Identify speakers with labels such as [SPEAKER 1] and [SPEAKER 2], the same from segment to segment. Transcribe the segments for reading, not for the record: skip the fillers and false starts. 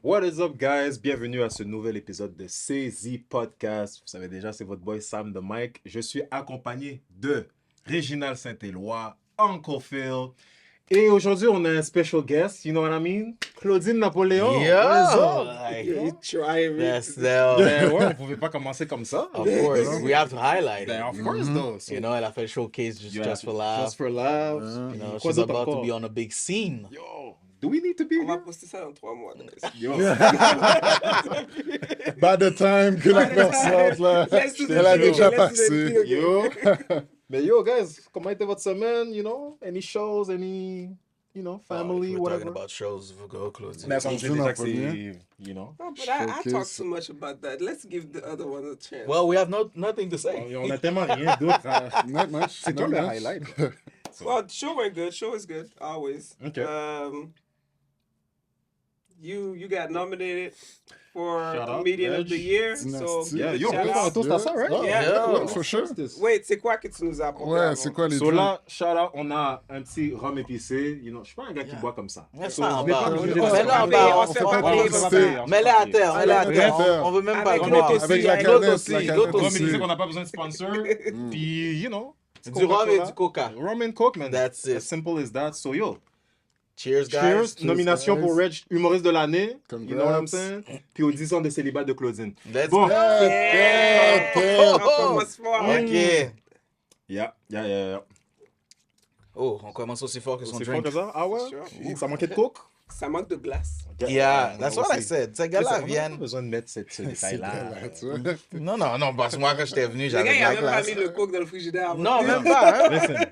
[SPEAKER 1] What is up, guys? Bienvenue à ce nouvel épisode de CZ Podcast. Vous savez déjà, c'est votre boy Sam the Mike. Je suis accompagné de Réginald Saint-Éloi, Uncle Phil. Et aujourd'hui, on a un special guest, you know what I mean? Claudine Napoléon.
[SPEAKER 2] Yo!
[SPEAKER 1] What is up?
[SPEAKER 2] Like,
[SPEAKER 3] You try me.
[SPEAKER 2] that's the...
[SPEAKER 1] Ben ouais, on pouvait pas commencer comme ça.
[SPEAKER 2] Of course, we have to highlight
[SPEAKER 1] Ben,
[SPEAKER 2] it.
[SPEAKER 1] of course, though. So,
[SPEAKER 2] You know, elle a fait le showcase just for laughs.
[SPEAKER 1] Just for laughs.
[SPEAKER 2] You know,
[SPEAKER 1] Quoi
[SPEAKER 2] she's
[SPEAKER 1] d'autre
[SPEAKER 2] about to
[SPEAKER 1] encore?
[SPEAKER 2] be on a big scene.
[SPEAKER 1] Yo, do we need to be
[SPEAKER 3] On va
[SPEAKER 1] here?
[SPEAKER 3] poster ça dans 3 mois.
[SPEAKER 1] Yo.
[SPEAKER 4] By the time que la personne là,
[SPEAKER 3] Let's do the
[SPEAKER 4] elle a
[SPEAKER 3] deal.
[SPEAKER 4] déjà
[SPEAKER 3] Let's do the
[SPEAKER 4] passé.
[SPEAKER 3] deal.
[SPEAKER 1] Yo. Mais yo, guys, comment était votre semaine? You know, any shows, any, you know, family,
[SPEAKER 2] If we're
[SPEAKER 1] whatever.
[SPEAKER 2] talking about shows, we'll go close.
[SPEAKER 1] Mais ça, on sait
[SPEAKER 4] Claudine
[SPEAKER 1] déjà
[SPEAKER 4] en
[SPEAKER 1] que c'est,
[SPEAKER 4] premier.
[SPEAKER 1] you know.
[SPEAKER 3] No, but I talk
[SPEAKER 4] Showcase.
[SPEAKER 3] too much about that. Let's give the other one a chance.
[SPEAKER 2] Well, we have nothing to say.
[SPEAKER 1] On a tellement rien d'autre.
[SPEAKER 4] Not much.
[SPEAKER 1] C'est toi
[SPEAKER 4] not
[SPEAKER 1] le
[SPEAKER 4] much.
[SPEAKER 1] highlight.
[SPEAKER 3] Well, the show went good. Show is good, always.
[SPEAKER 1] Okay.
[SPEAKER 3] You got nominated for
[SPEAKER 1] Shout out,
[SPEAKER 3] Comedian of the
[SPEAKER 1] Reg.
[SPEAKER 3] Year. So,
[SPEAKER 4] Dynasty.
[SPEAKER 1] Yeah,
[SPEAKER 3] big
[SPEAKER 1] yo, on
[SPEAKER 3] shout
[SPEAKER 1] peut faire un
[SPEAKER 3] out.
[SPEAKER 1] toast à ça, right?
[SPEAKER 4] Ouais,
[SPEAKER 3] Yeah.
[SPEAKER 4] ouais, for sure.
[SPEAKER 3] Wait, c'est quoi que tu nous as apporté
[SPEAKER 4] Ouais,
[SPEAKER 3] avant?
[SPEAKER 4] c'est quoi les
[SPEAKER 1] So
[SPEAKER 4] trucs?
[SPEAKER 1] là, shout out, on a un petit rhum épicé. You know, je suis pas un gars qui
[SPEAKER 2] Yeah.
[SPEAKER 1] boit comme ça.
[SPEAKER 2] Laisse
[SPEAKER 1] So,
[SPEAKER 2] ça en
[SPEAKER 1] venez
[SPEAKER 2] bas.
[SPEAKER 1] pas me juger
[SPEAKER 2] On
[SPEAKER 1] de
[SPEAKER 2] fait
[SPEAKER 1] ça.
[SPEAKER 2] là en bas,
[SPEAKER 3] on se fait
[SPEAKER 4] pas
[SPEAKER 3] pas
[SPEAKER 4] de
[SPEAKER 3] payer.
[SPEAKER 2] Mets-les à terre, mets-les à
[SPEAKER 4] Avec
[SPEAKER 2] terre.
[SPEAKER 4] la
[SPEAKER 2] On veut même pas
[SPEAKER 3] Avec
[SPEAKER 2] qu'on
[SPEAKER 3] l'autre
[SPEAKER 2] boive.
[SPEAKER 3] aussi,
[SPEAKER 4] Avec la
[SPEAKER 3] avec
[SPEAKER 2] l'autre
[SPEAKER 4] canette,
[SPEAKER 2] aussi,
[SPEAKER 4] la
[SPEAKER 2] l'autre
[SPEAKER 4] canette
[SPEAKER 1] Rhum
[SPEAKER 2] aussi.
[SPEAKER 1] épicé qu'on n'a pas besoin de sponsor. Puis, you know.
[SPEAKER 2] Du rhum et du coca.
[SPEAKER 1] Rum and Coke, man.
[SPEAKER 2] That's it.
[SPEAKER 1] As simple as that. So, yo.
[SPEAKER 2] Cheers, guys.
[SPEAKER 1] Cheers. Nomination
[SPEAKER 4] guys.
[SPEAKER 1] pour Reg, humoriste de l'année.
[SPEAKER 4] Congrats.
[SPEAKER 1] You know what I'm saying? Puis aux 10 ans de célibat de Claudine.
[SPEAKER 2] Let's
[SPEAKER 1] Bon.
[SPEAKER 2] go.
[SPEAKER 3] On commence fort.
[SPEAKER 2] OK.
[SPEAKER 1] Yeah.
[SPEAKER 2] Oh, on commence aussi fort que son
[SPEAKER 1] C'est fort
[SPEAKER 2] drink.
[SPEAKER 1] que ça? Ah ouais?
[SPEAKER 3] Sure.
[SPEAKER 1] Ça manquait de coke?
[SPEAKER 3] Ça manque de glace.
[SPEAKER 2] Yeah, that's what I
[SPEAKER 1] aussi.
[SPEAKER 2] said. Ces
[SPEAKER 1] On
[SPEAKER 2] gars-là
[SPEAKER 1] n'a pas
[SPEAKER 2] viennent...
[SPEAKER 1] besoin de mettre ce détail-là.
[SPEAKER 4] Là, tu vois.
[SPEAKER 2] Non, parce que moi, quand j'étais venu,
[SPEAKER 3] Le gars,
[SPEAKER 2] j'avais de
[SPEAKER 3] il a
[SPEAKER 2] la
[SPEAKER 3] même pas
[SPEAKER 2] glace.
[SPEAKER 3] mis le coke dans le frigidaire. avant.
[SPEAKER 2] Non, même pas. Hein?
[SPEAKER 1] Listen.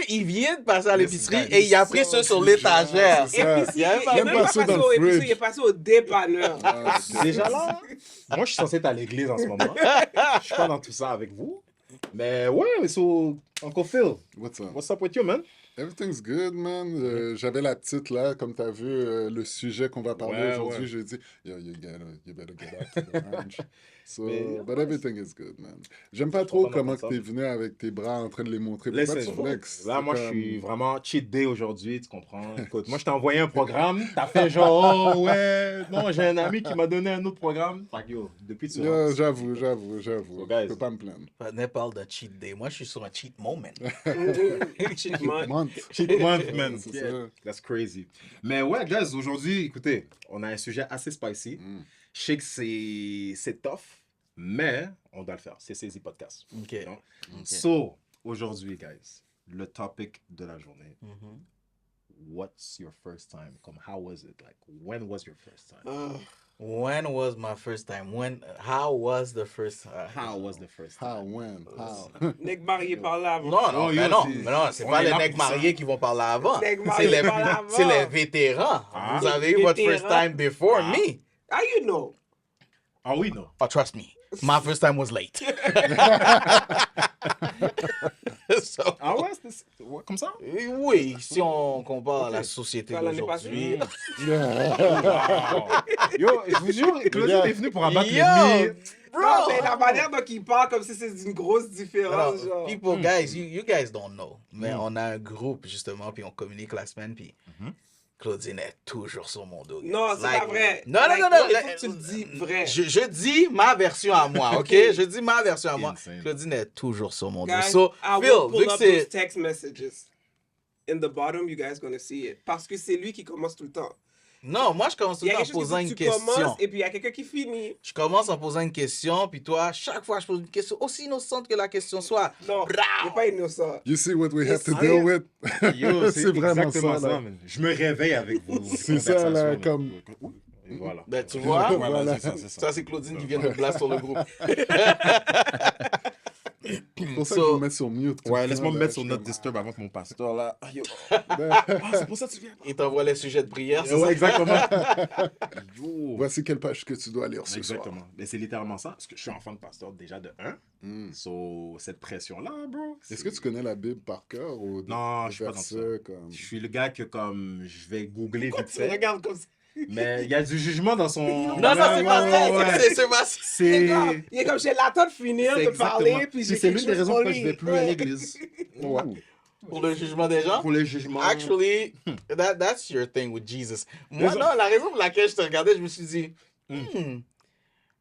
[SPEAKER 2] Il vient de passer à l'épicerie
[SPEAKER 1] Listen,
[SPEAKER 2] et il a pris
[SPEAKER 4] so
[SPEAKER 2] ceux sur
[SPEAKER 4] bizarre,
[SPEAKER 2] l'étagère.
[SPEAKER 4] c'est ça.
[SPEAKER 3] Épicier,
[SPEAKER 2] Il y a même pas-
[SPEAKER 3] il est
[SPEAKER 4] même
[SPEAKER 3] même
[SPEAKER 4] pas
[SPEAKER 3] pas
[SPEAKER 4] ça
[SPEAKER 3] passé
[SPEAKER 4] dans
[SPEAKER 3] au
[SPEAKER 4] le
[SPEAKER 3] épicerie,
[SPEAKER 4] fridge.
[SPEAKER 3] il est passé au dépanneur.
[SPEAKER 4] Ah, c'est-
[SPEAKER 1] Déjà là, moi je suis censé être à l'église en ce moment. Je suis pas dans tout ça avec vous. Mais ouais, so, Uncle Phil,
[SPEAKER 4] What's up?
[SPEAKER 1] what's up with you, man?
[SPEAKER 4] Everything's good, man. J'avais la petite là, comme tu as vu, le sujet qu'on va parler
[SPEAKER 1] Ouais,
[SPEAKER 4] aujourd'hui.
[SPEAKER 1] ouais.
[SPEAKER 4] J'ai dit, yo, you better get out to the ranch. So,
[SPEAKER 1] Mais,
[SPEAKER 4] but everything is good, man. J'aime pas trop
[SPEAKER 1] content
[SPEAKER 4] comment
[SPEAKER 1] d'entendre
[SPEAKER 4] tu es
[SPEAKER 1] ça.
[SPEAKER 4] venu avec tes bras en train de les montrer. Pourquoi
[SPEAKER 1] Listen,
[SPEAKER 4] tu flexes?
[SPEAKER 1] là, moi,
[SPEAKER 4] C'est
[SPEAKER 1] je
[SPEAKER 4] comme-
[SPEAKER 1] suis vraiment cheat day aujourd'hui, tu comprends? Écoute, moi, je t'ai envoyé un programme, t'as fait genre, oh ouais, non, j'ai un ami qui m'a donné un autre programme. Fait que yo, depuis tu
[SPEAKER 4] Yo,
[SPEAKER 1] rentres.
[SPEAKER 4] j'avoue.
[SPEAKER 1] So, guys.
[SPEAKER 4] Je peux pas me plaindre.
[SPEAKER 2] Partner parle de cheat day. Moi, je suis sur un cheat moment.
[SPEAKER 3] Cheat month.
[SPEAKER 4] Month.
[SPEAKER 1] Cheat month, man.
[SPEAKER 4] C'est
[SPEAKER 1] Yeah,
[SPEAKER 4] ça.
[SPEAKER 1] that's crazy. Mais ouais, guys, aujourd'hui, écoutez, on a un sujet assez spicy.
[SPEAKER 4] Mm.
[SPEAKER 1] Je sais que c'est tough, mais on doit le faire. C'est CZ Podcast.
[SPEAKER 2] OK.
[SPEAKER 1] Non? So, aujourd'hui, guys, le topic de la journée. What's your first time? Comme, how was it? Like, when was your first time?
[SPEAKER 2] When was my first time? How was the first time?
[SPEAKER 1] How was the first time?
[SPEAKER 4] How, when, how?
[SPEAKER 3] Nègre marié par là avant.
[SPEAKER 2] Non,
[SPEAKER 1] Oh,
[SPEAKER 2] mais
[SPEAKER 1] yo,
[SPEAKER 2] non,
[SPEAKER 1] c'est-
[SPEAKER 2] mais non, c'est
[SPEAKER 1] on
[SPEAKER 2] pas
[SPEAKER 1] est
[SPEAKER 2] les
[SPEAKER 1] là
[SPEAKER 2] mecs
[SPEAKER 1] pour ça.
[SPEAKER 2] mariés qui vont parler avant.
[SPEAKER 3] Nègres
[SPEAKER 2] C'est
[SPEAKER 3] mariés
[SPEAKER 2] les,
[SPEAKER 3] parlent avant.
[SPEAKER 2] c'est les vétérans.
[SPEAKER 1] Ah.
[SPEAKER 2] Vous avez eu votre first
[SPEAKER 3] Vétérans.
[SPEAKER 2] time before me.
[SPEAKER 3] How you know?
[SPEAKER 1] Ah oui, non.
[SPEAKER 2] Oh, trust me. My first time was late. So,
[SPEAKER 1] Ah ouais, ouais, comme ça?
[SPEAKER 2] oui, si on compare à la société
[SPEAKER 3] Toi, l'année
[SPEAKER 2] d'aujourd'hui.
[SPEAKER 1] Yo, je vous jure, Claudine est venue pour abattre
[SPEAKER 2] Yo,
[SPEAKER 1] l'ennemi.
[SPEAKER 3] Non, mais la manière dont il parle, comme si c'est une grosse différence.
[SPEAKER 2] Alors,
[SPEAKER 3] Genre.
[SPEAKER 2] people, guys, you guys don't know. Mais on a un groupe, justement, puis on communique la semaine, puis Claudine est toujours sur mon dos.
[SPEAKER 3] Non, c'est
[SPEAKER 2] Like-
[SPEAKER 3] pas vrai.
[SPEAKER 2] Non,
[SPEAKER 3] Like,
[SPEAKER 2] non, non,
[SPEAKER 3] il
[SPEAKER 2] non.
[SPEAKER 3] faut que tu le dis vrai.
[SPEAKER 2] Je dis ma version à moi, OK? Je dis ma version à moi.
[SPEAKER 1] Insane.
[SPEAKER 2] Claudine est toujours sur mon dos.
[SPEAKER 3] Guys,
[SPEAKER 2] So,
[SPEAKER 3] I will
[SPEAKER 2] Phil, vu
[SPEAKER 3] pull
[SPEAKER 2] que
[SPEAKER 3] up
[SPEAKER 2] c'est...
[SPEAKER 3] those text messages. In the bottom, you guys gonna see it. Parce que c'est lui qui commence tout le temps.
[SPEAKER 2] Non, moi, je commence tout
[SPEAKER 3] Il y
[SPEAKER 2] le
[SPEAKER 3] a
[SPEAKER 2] temps en
[SPEAKER 3] quelque chose
[SPEAKER 2] posant
[SPEAKER 3] qui
[SPEAKER 2] une
[SPEAKER 3] dit, tu
[SPEAKER 2] question.
[SPEAKER 3] commences et puis il y a quelqu'un qui finit.
[SPEAKER 2] Je commence en posant une question, puis toi, chaque fois, je pose une question aussi innocente que la question soit.
[SPEAKER 3] Non, il n'est pas innocent.
[SPEAKER 4] You see what we have to
[SPEAKER 3] Yes,
[SPEAKER 4] deal
[SPEAKER 3] I-
[SPEAKER 4] with?
[SPEAKER 1] Yo,
[SPEAKER 4] C'est vraiment
[SPEAKER 1] exactement
[SPEAKER 4] ça, là.
[SPEAKER 1] man. Je me réveille avec vous.
[SPEAKER 4] C'est ça, là, comme-
[SPEAKER 1] Et voilà.
[SPEAKER 2] Ben, tu vois,
[SPEAKER 1] Voilà, c'est ça, c'est ça.
[SPEAKER 2] ça, c'est Claudine qui vient de blast sur le groupe.
[SPEAKER 4] C'est pour ça
[SPEAKER 2] So-
[SPEAKER 4] que je me mets sur mute. tout
[SPEAKER 1] Ouais,
[SPEAKER 4] le
[SPEAKER 1] laisse-moi
[SPEAKER 4] temps,
[SPEAKER 1] me
[SPEAKER 4] là,
[SPEAKER 1] mettre sur
[SPEAKER 4] je
[SPEAKER 1] Note
[SPEAKER 4] suis
[SPEAKER 1] Disturb avant que mon pasteur là. Ah, yo.
[SPEAKER 4] comme-
[SPEAKER 1] Ah, c'est pour ça que tu viens.
[SPEAKER 2] Il t'envoie les sujets de prière, c'est
[SPEAKER 1] Ouais,
[SPEAKER 2] ça?
[SPEAKER 1] exactement. Yo.
[SPEAKER 4] Voici quelle page que tu dois lire ce soir.
[SPEAKER 1] Exactement. Mais c'est littéralement ça. Parce que je suis enfant de pasteur déjà de 1.
[SPEAKER 4] Mm.
[SPEAKER 1] So, cette pression-là, bro.
[SPEAKER 4] Est-ce que tu connais la Bible par cœur ou
[SPEAKER 1] Non,
[SPEAKER 4] des
[SPEAKER 1] je suis pas dans ça.
[SPEAKER 4] versets comme...
[SPEAKER 1] Je suis le gars que, comme, je vais googler vite
[SPEAKER 3] Tu
[SPEAKER 1] fait.
[SPEAKER 3] regardes comme ça.
[SPEAKER 1] Mais il y a du jugement dans son.
[SPEAKER 2] Non, non, c'est pas ça. C'est pas ça.
[SPEAKER 1] C'est.
[SPEAKER 3] Il est comme j'ai l'attente de finir
[SPEAKER 1] C'est
[SPEAKER 3] de
[SPEAKER 1] exactement.
[SPEAKER 3] parler, puis j'ai
[SPEAKER 1] c'est
[SPEAKER 3] quelque
[SPEAKER 1] l'une des
[SPEAKER 3] chose
[SPEAKER 1] raisons
[SPEAKER 3] pour
[SPEAKER 1] pourquoi je
[SPEAKER 3] lui.
[SPEAKER 1] vais plus à l'église. Ouais.
[SPEAKER 2] Pour le jugement des gens?
[SPEAKER 1] Pour le jugement.
[SPEAKER 2] Actually, that's your thing with Jesus. Moi, non, la raison pour laquelle je te regardais, je me suis dit,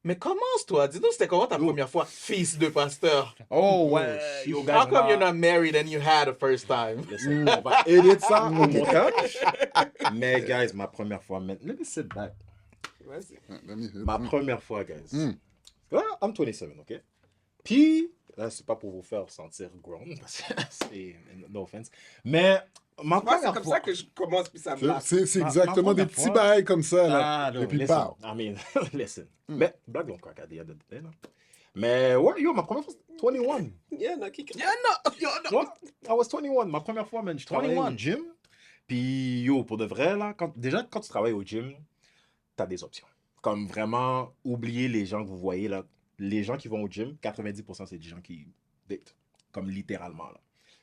[SPEAKER 2] mais commence-toi. Dis-nous, c'était comment ta première fois, fils de pasteur?
[SPEAKER 1] Oh, ouais. Yo, guys,
[SPEAKER 2] How come you're not married and you had a first time?
[SPEAKER 1] Listen, on va aider de ça au montage. Mais, guys, ma première fois, man, let me sit back.
[SPEAKER 3] Vas-y.
[SPEAKER 4] Let me hit.
[SPEAKER 1] Ma première fois, guys. Là, I'm 27, OK? Puis, là, c'est pas pour vous faire sentir grown, parce que c'est... No offense. Mais, ma
[SPEAKER 3] Moi, c'est
[SPEAKER 1] première
[SPEAKER 3] comme
[SPEAKER 1] fois...
[SPEAKER 3] ça que je commence, puis ça me lasse.
[SPEAKER 4] C'est
[SPEAKER 1] Ma
[SPEAKER 4] exactement des
[SPEAKER 1] première
[SPEAKER 4] petits
[SPEAKER 1] fois-
[SPEAKER 4] bails comme ça, là.
[SPEAKER 1] Ah, no,
[SPEAKER 4] Et puis,
[SPEAKER 1] listen.
[SPEAKER 4] pow.
[SPEAKER 1] I mean, listen. Mais, blague don't crack at the end of the day, là. Mais, ouais, yo, ma première fois, c'était 21.
[SPEAKER 3] Yeah, non, qui crie.
[SPEAKER 2] Yeah, no.
[SPEAKER 1] Ouais, I was 21. Ma première fois, man, je travaillais
[SPEAKER 2] 21.
[SPEAKER 1] au gym. Puis, yo, pour de vrai, là, déjà, quand tu travailles au gym, t'as des options. Comme vraiment, oublier les gens que vous voyez, là. Les gens qui vont au gym, 90%, c'est des gens qui date. Comme littéralement, là.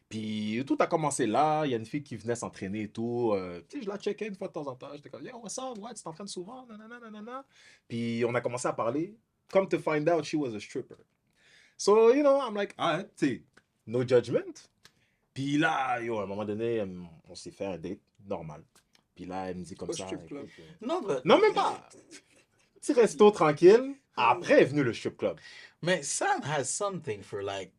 [SPEAKER 1] Puis, tout a commencé là. Il y a une fille qui venait s'entraîner et tout. Tu sais, je la checkais une fois de temps en temps. J'étais comme, yo, what's up? Ouais, tu t'entraînes souvent? Nanana, nanana. Puis, on a commencé à parler. Come to find out, she was a stripper. So, you know, I'm like, alright, tu sais, no judgment. Puis là, yo, à un moment donné, on s'est fait un date normal. Puis là, elle me dit comme
[SPEAKER 3] Au
[SPEAKER 1] ça.
[SPEAKER 3] strip club.
[SPEAKER 1] écoute,
[SPEAKER 2] Non, mais,
[SPEAKER 1] non, même pas. Petit resto tranquille. Après est venu le strip club.
[SPEAKER 2] mais Sam has something for like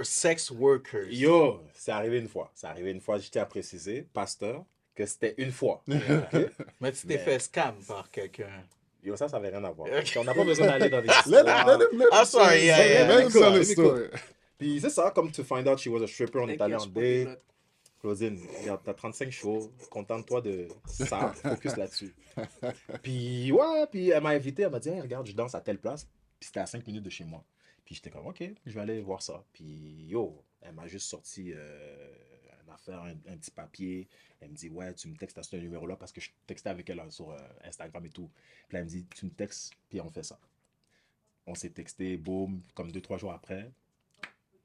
[SPEAKER 2] sex workers.
[SPEAKER 1] Yo, c'est arrivé une fois. C'est arrivé une fois, je tiens à préciser, pasteur, que c'était une fois. Ok?
[SPEAKER 2] Mais tu t'es
[SPEAKER 1] Mais-
[SPEAKER 2] fait scam par quelqu'un.
[SPEAKER 1] Yo, ça n'avait rien à voir. On n'a pas besoin d'aller dans des
[SPEAKER 4] Let
[SPEAKER 1] histoires.
[SPEAKER 4] him
[SPEAKER 2] I'm sorry, yeah, yeah.
[SPEAKER 4] Let him tell
[SPEAKER 1] Let
[SPEAKER 4] the
[SPEAKER 1] me
[SPEAKER 4] story.
[SPEAKER 1] Puis c'est ça, comme to find out she was a stripper, on est allé en
[SPEAKER 3] T'inquiète, je prends des
[SPEAKER 1] date.
[SPEAKER 3] notes.
[SPEAKER 1] Claudine, regarde, t'as 35 chevaux, contente-toi de ça, focus là-dessus. Puis ouais, puis elle m'a invité, elle m'a dit, hey, regarde, je danse à telle place. Puis c'était à 5 minutes de chez moi. Puis j'étais comme, ok, je vais aller voir ça. Puis yo, elle m'a juste sorti une affaire, un petit papier. Elle me dit, ouais, tu me textes à ce numéro-là parce que je textais avec elle sur Instagram et tout. Puis là, elle me dit, tu me textes, puis on fait ça. On s'est texté, boum, comme 2-3 jours après.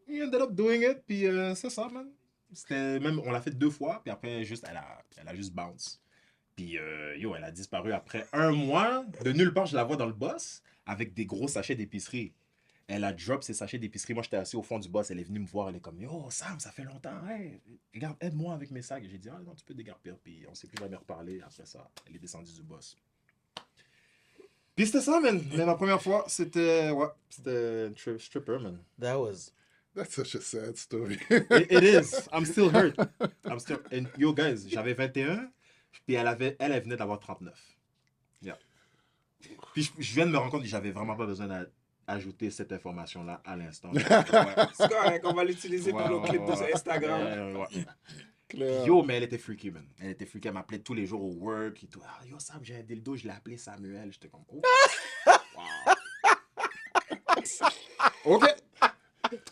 [SPEAKER 1] We ended up doing it, puis c'est ça, man. C'était même, on l'a fait 2 fois, puis après, juste, elle a juste bounce. Puis, yo, elle a disparu après 1 mois. De nulle part, je la vois dans le boss avec des gros sachets d'épicerie. Elle a drop ses sachets d'épicerie. Moi, j'étais assis au fond du boss. Elle est venue me voir. Elle est comme, yo, Sam, ça fait longtemps. Hey, regarde, aide-moi avec mes sacs. J'ai dit, ah non, tu peux dégarpir. Puis, on s'est plus jamais reparlé. Après ça, elle est descendue du boss. Puis, c'était ça, man. Mais ma première fois, c'était, ouais, c'était un stripper, man.
[SPEAKER 2] That was.
[SPEAKER 4] That's such a sad story.
[SPEAKER 1] It is. I'm still hurt. And yo, guys, j'avais 21. Puis elle venait d'avoir 39. Yeah. Puis je viens de me rendre compte que j'avais vraiment pas besoin d'ajouter cette information-là à l'instant. Ouais.
[SPEAKER 3] C'est correct, on va l'utiliser pour
[SPEAKER 1] Ouais,
[SPEAKER 3] nos clips
[SPEAKER 1] ouais,
[SPEAKER 3] de Instagram.
[SPEAKER 1] ouais.
[SPEAKER 4] Claire.
[SPEAKER 1] Yo, mais elle était freaky, man. Elle était freaky. Elle m'appelait tous les jours au work et tout. Ah, yo, Sam, j'ai un dildo. Je l'ai appelé Samuel. J'étais comme, oh. Wow. OK.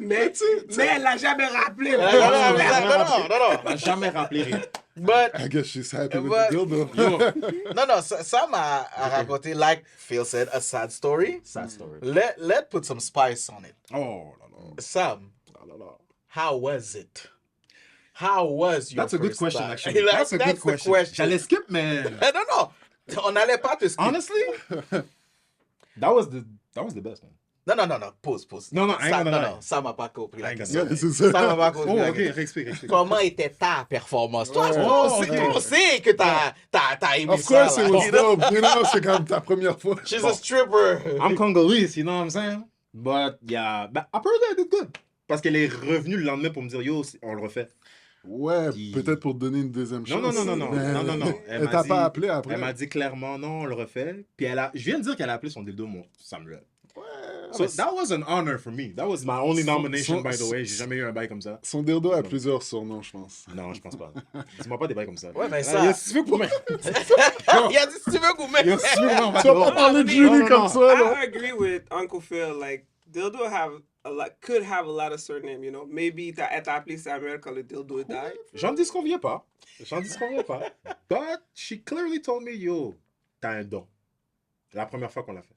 [SPEAKER 3] Mais elle l'a jamais rappelé.
[SPEAKER 2] Non,
[SPEAKER 1] Elle m'a jamais rappelé rien.
[SPEAKER 2] But,
[SPEAKER 4] I guess she's happy with
[SPEAKER 2] But-
[SPEAKER 4] the dildo.
[SPEAKER 1] Yo,
[SPEAKER 2] non, Sam a raconté, like Phil said, a sad story.
[SPEAKER 1] sad story.
[SPEAKER 2] Let put some spice on it.
[SPEAKER 1] Oh, là, là.
[SPEAKER 2] Sam,
[SPEAKER 1] Là, là, là.
[SPEAKER 2] how was it? How was your
[SPEAKER 1] That's a good
[SPEAKER 2] first
[SPEAKER 1] question,
[SPEAKER 2] time?
[SPEAKER 1] actually.
[SPEAKER 2] Like,
[SPEAKER 1] That's a good
[SPEAKER 2] the
[SPEAKER 1] question. J'allais skip, mais
[SPEAKER 2] Non. On n'allait pas te skip.
[SPEAKER 1] honestly, that was the best, man.
[SPEAKER 2] Non. Pause.
[SPEAKER 1] Non, I ain't gonna lie.
[SPEAKER 2] Non, ça m'a pas compris la
[SPEAKER 1] I ain't
[SPEAKER 2] question.
[SPEAKER 1] gonna
[SPEAKER 4] Yeah, c'est ça.
[SPEAKER 2] Ça m'a pas compris
[SPEAKER 1] Oh,
[SPEAKER 2] la
[SPEAKER 1] ok,
[SPEAKER 2] question.
[SPEAKER 1] explique.
[SPEAKER 2] Comment était ta performance? Toi,
[SPEAKER 4] Ouais.
[SPEAKER 2] on sait que t'as aimé
[SPEAKER 4] Of
[SPEAKER 2] ça.
[SPEAKER 4] course
[SPEAKER 2] là.
[SPEAKER 4] it was dope. You know, c'est comme ta première fois.
[SPEAKER 2] She's a stripper.
[SPEAKER 1] I'm Congolese, you know what I'm saying? But, yeah, but apparently I did good. Parce qu'elle est revenue le lendemain pour me dire, yo, on le refait.
[SPEAKER 4] Ouais,
[SPEAKER 1] Puis-
[SPEAKER 4] peut-être pour te donner une deuxième chance.
[SPEAKER 1] Non.
[SPEAKER 4] Mais
[SPEAKER 1] Elle
[SPEAKER 4] Elle
[SPEAKER 1] m'a
[SPEAKER 4] t'a
[SPEAKER 1] dit-
[SPEAKER 4] pas appelé après.
[SPEAKER 1] Elle m'a dit clairement, non, on le refait. Puis je viens de dire qu'elle a appelé son dildo Samuel. So that was an honor for me. That was my only nomination, by the way. J'ai jamais eu un bail comme ça.
[SPEAKER 4] Son dildo a plusieurs surnoms, je pense.
[SPEAKER 1] Non, je pense pas. Dis-moi pas des bails comme ça.
[SPEAKER 2] Ouais, mais
[SPEAKER 1] Ah,
[SPEAKER 2] ça-
[SPEAKER 1] yo, si tu veux pour moi.
[SPEAKER 2] Il a dit si tu veux qu'on mette.
[SPEAKER 1] Yo, si tu veux, on va
[SPEAKER 4] Tu vas
[SPEAKER 1] dehors.
[SPEAKER 4] pas parler de
[SPEAKER 3] Non,
[SPEAKER 4] Julie
[SPEAKER 1] non,
[SPEAKER 4] comme
[SPEAKER 1] non.
[SPEAKER 4] ça, là.
[SPEAKER 3] I agree with Uncle Phil. Like, dildo could have a lot of surname, you know. Maybe elle t'a appelé Samuel quand le dildo died.
[SPEAKER 1] J'en disconviens pas. But she clearly told me, yo, t'as un don. La première fois qu'on l'a fait.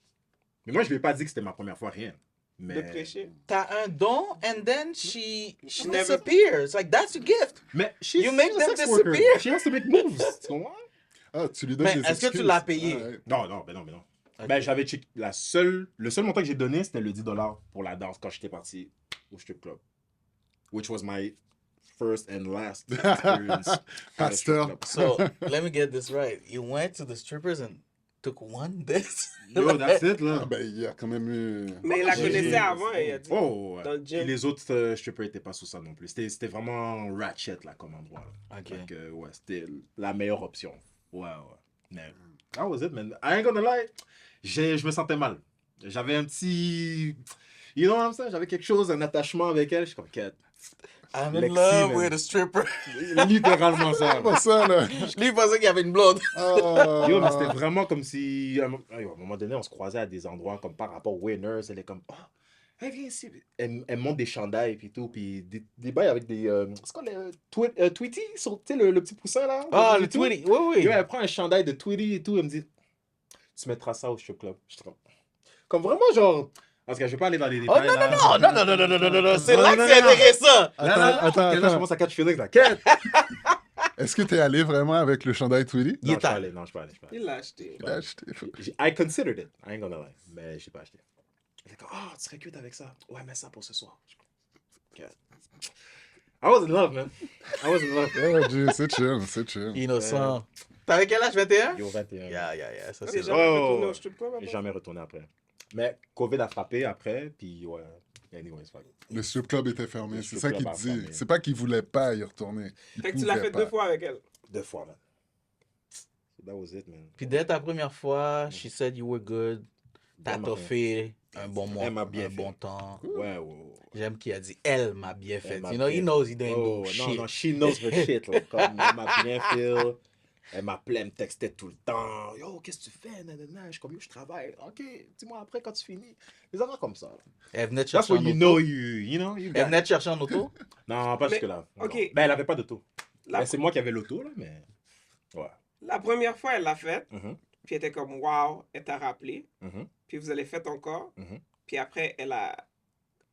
[SPEAKER 1] Mais moi, je lui ai pas dit que c'était ma première fois, rien.
[SPEAKER 3] De
[SPEAKER 1] Mais,
[SPEAKER 3] prêcher.
[SPEAKER 2] T'as un don, and then she
[SPEAKER 3] never-
[SPEAKER 2] disappears. Like, that's your gift.
[SPEAKER 1] mais
[SPEAKER 2] You make
[SPEAKER 1] she's a
[SPEAKER 2] them
[SPEAKER 1] sex worker.
[SPEAKER 2] disappear.
[SPEAKER 1] She has to make moves. Tu comprends?
[SPEAKER 4] Ah, tu lui donnes
[SPEAKER 2] Mais
[SPEAKER 4] des
[SPEAKER 2] est-ce que tu
[SPEAKER 4] excuses.
[SPEAKER 2] l'as payé?
[SPEAKER 4] Ah, ouais.
[SPEAKER 1] Non.
[SPEAKER 2] Ok.
[SPEAKER 1] Ben, j'avais checké. Le seul montant que j'ai donné, c'était le $10 pour la danse quand j'étais parti au strip club. Which was my first and last experience. at a strip
[SPEAKER 4] Pasteur.
[SPEAKER 1] club.
[SPEAKER 2] So, let me get this right. You went to the strippers and took one dance?
[SPEAKER 1] Yo, that's it, là.
[SPEAKER 4] Ah, ben, il y a quand même eu.
[SPEAKER 3] Mais il la
[SPEAKER 1] Oui.
[SPEAKER 3] connaissait avant, il a dit.
[SPEAKER 1] Oh, ouais.
[SPEAKER 3] Dans le gym.
[SPEAKER 1] Et les autres strippers n'étaient pas sous ça non plus. C'était vraiment ratchet, là, comme endroit. Là.
[SPEAKER 2] Ok.
[SPEAKER 1] Donc, ouais, c'était la meilleure option. Ouais. Mais, that was it, man. I ain't gonna lie. Je me sentais mal. J'avais un petit... You know what I'm saying? J'avais quelque chose, un attachement avec elle. Je suis comme, quête.
[SPEAKER 2] I'm in
[SPEAKER 1] Lexi,
[SPEAKER 2] love
[SPEAKER 1] man.
[SPEAKER 2] with a stripper.
[SPEAKER 1] Littéralement ça.
[SPEAKER 4] Pas ça, là.
[SPEAKER 2] Lui, il pensait qu'il y avait une blonde.
[SPEAKER 4] Ah.
[SPEAKER 1] Yo, mais c'était vraiment comme si, à un moment donné, on se croisait à des endroits comme par rapport aux winners. Elle est comme, oh, hey, viens ici. Elle monte des chandails et tout, puis des bails avec des. C'est quoi le Tweety, tu sais, le petit poussin là?
[SPEAKER 2] Ah, le
[SPEAKER 1] tout.
[SPEAKER 2] Tweety. Oui.
[SPEAKER 1] Yo, elle prend un chandail de Tweety et tout, elle me dit, tu mettras ça au strip club. Je suis comme vraiment genre. Parce que je vais pas aller dans les
[SPEAKER 2] Oh
[SPEAKER 1] détails.
[SPEAKER 2] non,
[SPEAKER 1] là.
[SPEAKER 2] non. C'est
[SPEAKER 1] Non,
[SPEAKER 2] là
[SPEAKER 1] non,
[SPEAKER 2] que c'est
[SPEAKER 1] non.
[SPEAKER 2] intéressant.
[SPEAKER 4] Attends.
[SPEAKER 1] Là, je commence à catch feelings, là. Quête!
[SPEAKER 4] Est-ce que t'es allé vraiment avec le chandail Tweety?
[SPEAKER 2] Il
[SPEAKER 1] Non,
[SPEAKER 2] est
[SPEAKER 1] je peux
[SPEAKER 2] allé.
[SPEAKER 1] aller, non, je peux aller.
[SPEAKER 3] Il l'a acheté.
[SPEAKER 4] Il a acheté.
[SPEAKER 1] I considered it. I ain't gonna lie. Mais je n'ai pas acheté. Elle est comme, oh, tu serais cute avec ça. Ouais, mais ça pour ce soir. Okay. I was in love, man. I was in love.
[SPEAKER 4] Oh, Dieu, c'est chill.
[SPEAKER 2] Innocent. T'avais quel âge, 21?
[SPEAKER 1] Yo, 21.
[SPEAKER 2] Yeah. Ça,
[SPEAKER 3] J'ai
[SPEAKER 2] c'est
[SPEAKER 3] jamais
[SPEAKER 1] Oh.
[SPEAKER 3] retourné au strip club
[SPEAKER 1] J'ai
[SPEAKER 3] après.
[SPEAKER 1] jamais retourné après. Mais COVID a frappé après, puis ouais. Anyways, fuck.
[SPEAKER 4] Le strip club était fermé.
[SPEAKER 1] Le
[SPEAKER 4] C'est
[SPEAKER 1] strip
[SPEAKER 4] ça
[SPEAKER 1] club
[SPEAKER 4] qu'il
[SPEAKER 1] a
[SPEAKER 4] dit.
[SPEAKER 1] fermé.
[SPEAKER 4] C'est pas qu'il voulait pas y retourner. Il
[SPEAKER 3] Fait que tu l'as
[SPEAKER 4] pouvait
[SPEAKER 3] fait
[SPEAKER 4] pas.
[SPEAKER 3] 2 fois avec elle.
[SPEAKER 1] 2 fois, man. So that was it, man.
[SPEAKER 2] Puis dès ta première fois, she said you were good. T'as
[SPEAKER 1] Elle m'a
[SPEAKER 2] toffé un bon moment,
[SPEAKER 1] Elle m'a bien
[SPEAKER 2] un
[SPEAKER 1] fait.
[SPEAKER 2] bon temps.
[SPEAKER 1] Ouais.
[SPEAKER 2] J'aime qu'il a dit elle m'a bien fait.
[SPEAKER 1] m'a
[SPEAKER 2] You know,
[SPEAKER 1] bien
[SPEAKER 2] he knows he didn't
[SPEAKER 1] Oh,
[SPEAKER 2] do
[SPEAKER 1] non,
[SPEAKER 2] shit.
[SPEAKER 1] non, she knows her shit. Là. Comme, elle m'a bien fait. Elle m'appelait, elle me textait tout le temps. Yo, qu'est-ce que tu fais? Nanana. Je suis comme, yo, je travaille. Ok, dis-moi après quand tu finis. Des affaires comme ça. Là.
[SPEAKER 2] Elle venait te
[SPEAKER 1] That's
[SPEAKER 2] chercher
[SPEAKER 1] when
[SPEAKER 2] en
[SPEAKER 1] you
[SPEAKER 2] auto.
[SPEAKER 1] know you know, you
[SPEAKER 2] Elle
[SPEAKER 1] got-
[SPEAKER 2] venait te chercher en auto.
[SPEAKER 1] Non, pas
[SPEAKER 3] Mais,
[SPEAKER 1] jusque-là. Non,
[SPEAKER 3] ok.
[SPEAKER 1] non. Ben, elle avait pas d'auto.
[SPEAKER 3] La,
[SPEAKER 1] Ben, c'est moi qui avais l'auto, là, mais. Ouais.
[SPEAKER 3] la première fois, elle l'a faite.
[SPEAKER 1] Mhm,
[SPEAKER 3] Puis elle était comme, wow, elle t'a rappelé.
[SPEAKER 1] mhm,
[SPEAKER 3] Puis vous allez fait encore.
[SPEAKER 1] mhm.
[SPEAKER 3] Puis après, elle a